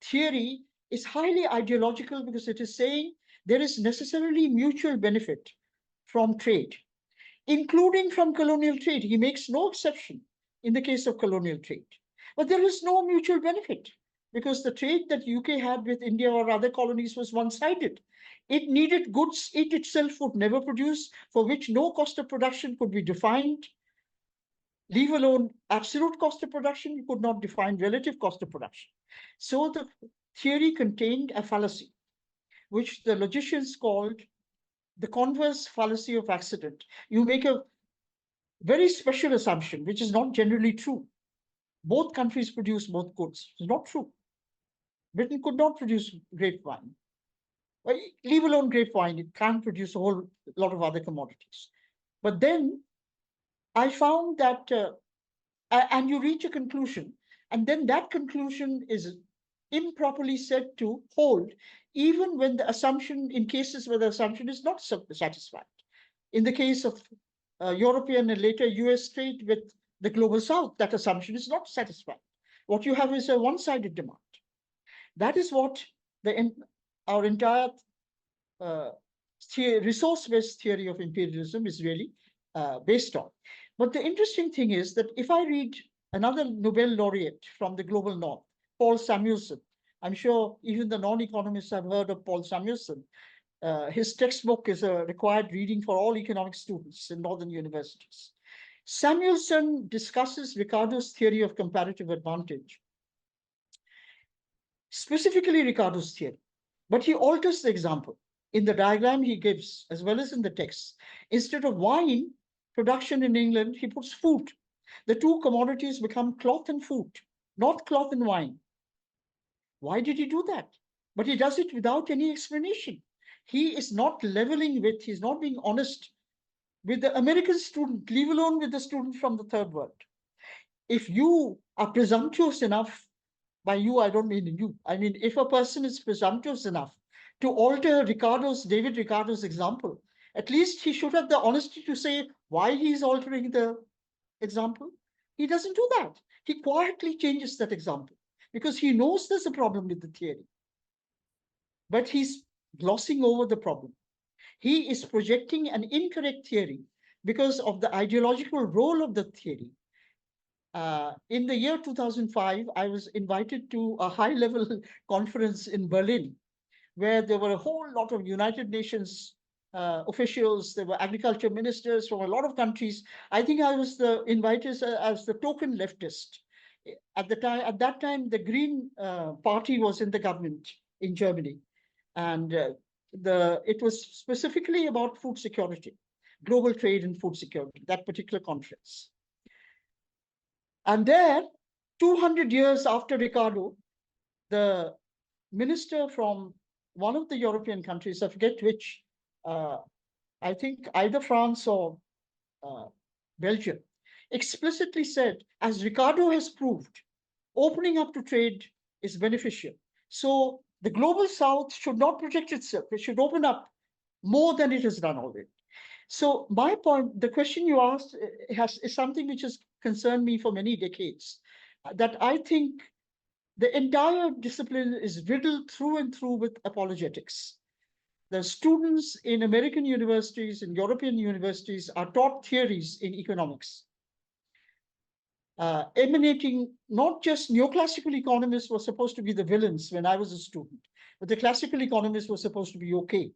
theory is highly ideological because it is saying there is necessarily mutual benefit from trade, including from colonial trade. He makes no exception in the case of colonial trade. But there is no mutual benefit because the trade that UK had with India or other colonies was one-sided. It needed goods it itself would never produce, for which no cost of production could be defined. Leave alone absolute cost of production, you could not define relative cost of production. So the theory contained a fallacy, which the logicians called the converse fallacy of accident. You make a very special assumption, which is not generally true. Both countries produce both goods. It's not true. Britain could not produce grapevine. Leave alone grapevine, it can't produce a whole lot of other commodities. But then I found that, and you reach a conclusion, and then that conclusion is improperly said to hold, even when the assumption, in cases where the assumption is not satisfied. In the case of European and later US trade with the global South, that assumption is not satisfied. What you have is a one-sided demand. That is what our entire resource-based theory of imperialism is really based on. But the interesting thing is that if I read another Nobel laureate from the global north, Paul Samuelson, I'm sure even the non-economists have heard of Paul Samuelson. His textbook is a required reading for all economic students in northern universities. Samuelson discusses Ricardo's theory of comparative advantage, specifically Ricardo's theory, but he alters the example. In the diagram he gives, as well as in the text, instead of wine production in England, he puts food. The two commodities become cloth and food, not cloth and wine. Why did he do that? But he does it without any explanation. He is not leveling with, he's not being honest with the American student, leave alone with the student from the third world. If you are presumptuous enough, by you, I don't mean you. I mean, if a person is presumptuous enough to alter David Ricardo's example, at least he should have the honesty to say why he's altering the example. He doesn't do that. He quietly changes that example because he knows there's a problem with the theory. But he's glossing over the problem. He is projecting an incorrect theory because of the ideological role of the theory. In the year 2005, I was invited to a high-level conference in Berlin, where there were a whole lot of United Nations officials. There were agriculture ministers from a lot of countries. I think I was invited as the token leftist. At that time, the Green Party was in the government in Germany, and it was specifically about food security, global trade and food security, that particular conference. And there, 200 years after Ricardo, the minister from one of the European countries, I forget which, I think either France or Belgium, explicitly said, as Ricardo has proved, opening up to trade is beneficial. So the global South should not protect itself. It should open up more than it has done already. So my point, the question you asked is something which has concerned me for many decades, that I think the entire discipline is riddled through and through with apologetics. The students in American universities and European universities are taught theories in economics, emanating not just neoclassical economists were supposed to be the villains when I was a student, but the classical economists were supposed to be okay.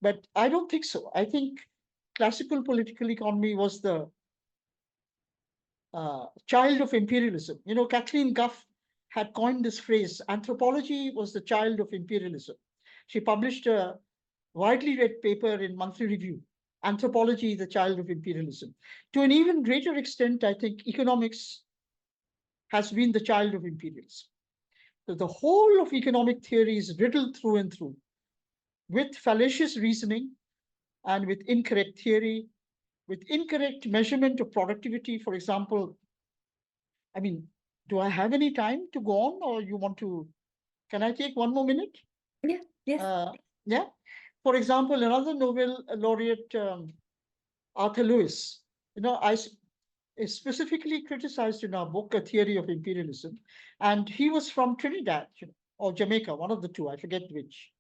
But I don't think so. I think classical political economy was the child of imperialism. Kathleen Gough had coined this phrase, anthropology was the child of imperialism. She published a widely read paper in Monthly Review anthropology, the child of imperialism. To an even greater extent, I think economics has been the child of imperialism. So the whole of economic theory is riddled through and through with fallacious reasoning and with incorrect theory, with incorrect measurement of productivity. For example, I mean, do I have any time to go on, or you want to, can I take one more minute? Yeah, yes. Yeah. For example, another Nobel laureate, Arthur Lewis, I is specifically criticized in our book, A Theory of Imperialism. And he was from Trinidad, or Jamaica, one of the two, I forget which.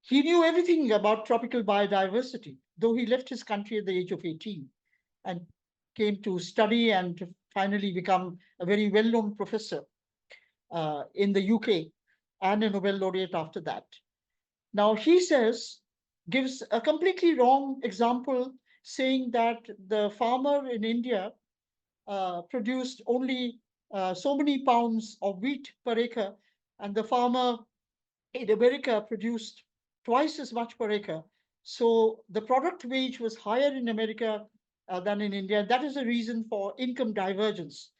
He knew everything about tropical biodiversity, though he left his country at the age of 18 and came to study and finally become a very well-known professor in the UK and a Nobel laureate after that. Now, he gives a completely wrong example, saying that the farmer in India produced only so many pounds of wheat per acre, and the farmer in America produced twice as much per acre. So the product wage was higher in America than in India. That is a reason for income divergence.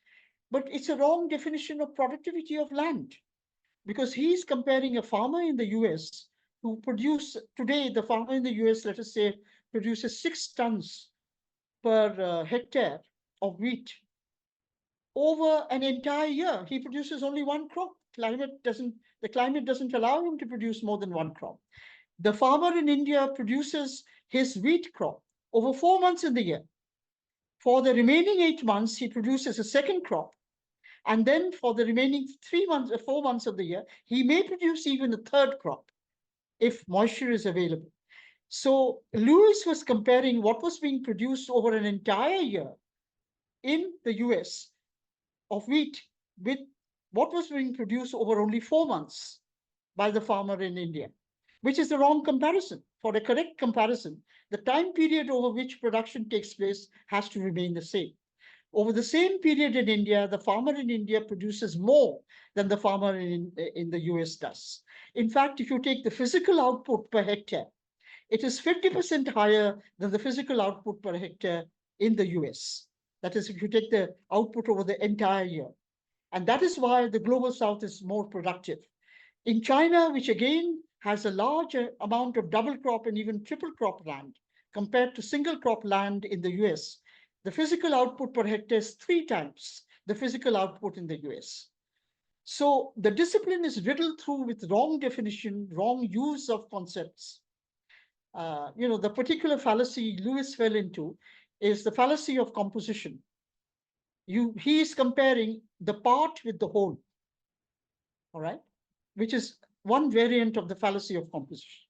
But it's a wrong definition of productivity of land, because he's comparing a farmer in the US who today, the farmer in the US, let us say, produces 6 tons per hectare of wheat. Over an entire year, he produces only 1 crop. The climate doesn't allow him to produce more than 1 crop. The farmer in India produces his wheat crop over 4 months in the year. For the remaining 8 months, he produces a second crop. And then for the remaining 4 months of the year, he may produce even a third crop if moisture is available. So Lewis was comparing what was being produced over an entire year in the US of wheat with what was being produced over only 4 months by the farmer in India, which is the wrong comparison. For a correct comparison, the time period over which production takes place has to remain the same. Over the same period in India, the farmer in India produces more than the farmer in the US does. In fact, if you take the physical output per hectare, it is 50% higher than the physical output per hectare in the US. That is, if you take the output over the entire year. And that is why the global south is more productive. In China, which again has a large amount of double crop and even triple crop land compared to single crop land in the US, the physical output per hectare is 3 times the physical output in the US. So the discipline is riddled through with wrong definition, wrong use of concepts. The particular fallacy Lewis fell into is the fallacy of composition. He is comparing the part with the whole, all right, which is one variant of the fallacy of composition.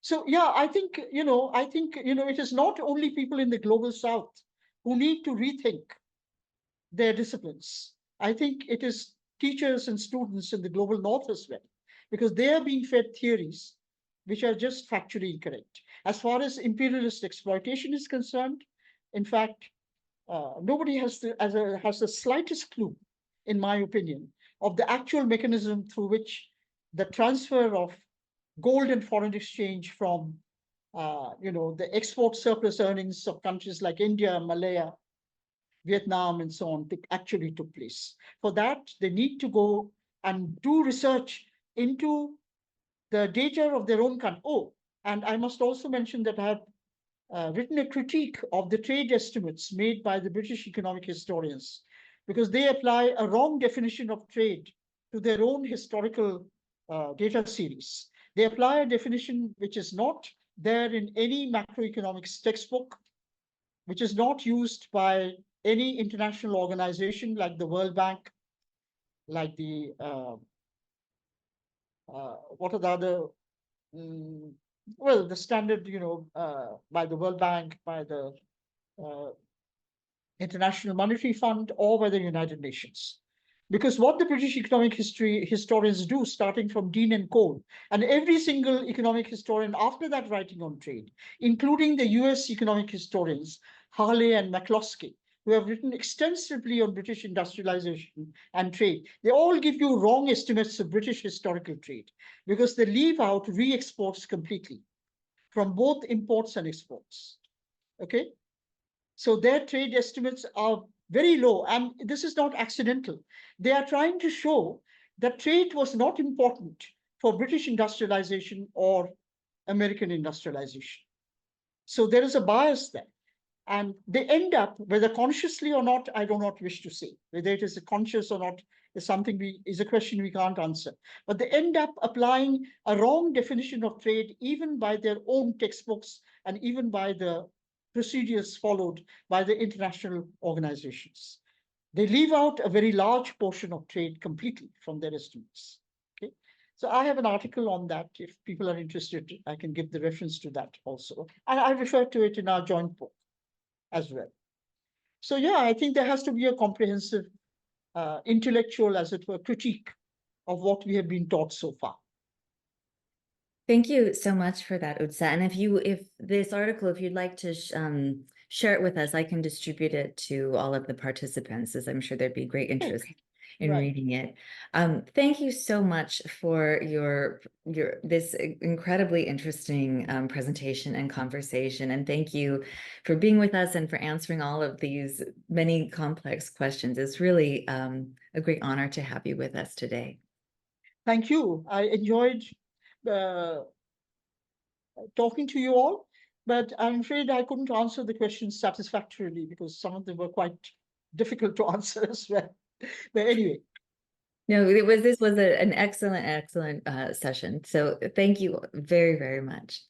So yeah, I think it is not only people in the global south who need to rethink their disciplines. I think it is teachers and students in the global north as well, because they are being fed theories which are just factually incorrect. As far as imperialist exploitation is concerned, in fact, nobody has the slightest clue, in my opinion, of the actual mechanism through which the transfer of gold and foreign exchange from the export surplus earnings of countries like India, Malaya, Vietnam, and so on actually took place. For that, they need to go and do research into the data of their own country. Oh, and I must also mention that I have written a critique of the trade estimates made by the British economic historians, because they apply a wrong definition of trade to their own historical data series. They apply a definition which is not there in any macroeconomics textbook, which is not used by any international organization like the World Bank, like the, what are the other, the standard, by the World Bank, by the International Monetary Fund, or by the United Nations. Because what the British economic historians do, starting from Dean and Cole, and every single economic historian after that writing on trade, including the US economic historians, Harley and McCloskey, who have written extensively on British industrialization and trade, they all give you wrong estimates of British historical trade, because they leave out re-exports completely. from both imports and exports. Okay, so their trade estimates are very low, and this is not accidental. They are trying to show that trade was not important for British industrialization or American industrialization. So there is a bias there. And they end up, whether consciously or not, I do not wish to say. Whether it is conscious or not is a question we can't answer. But they end up applying a wrong definition of trade, even by their own textbooks and even by the procedures followed by the international organizations. They leave out a very large portion of trade completely from their estimates. Okay, so I have an article on that. If people are interested, I can give the reference to that also. And I refer to it in our joint book as well. So yeah, I think there has to be a comprehensive intellectual, as it were, critique of what we have been taught so far. Thank you so much for that, Utsa. And if this article, if you'd like to share it with us, I can distribute it to all of the participants, as I'm sure there'd be great interest in reading it. Thank you so much for this incredibly interesting presentation and conversation. And thank you for being with us and for answering all of these many complex questions. It's really a great honor to have you with us today. Thank you. I enjoyed talking to you all, but I'm afraid I couldn't answer the questions satisfactorily because some of them were quite difficult to answer as well. But anyway. No, this was an excellent session. So thank you very, very much.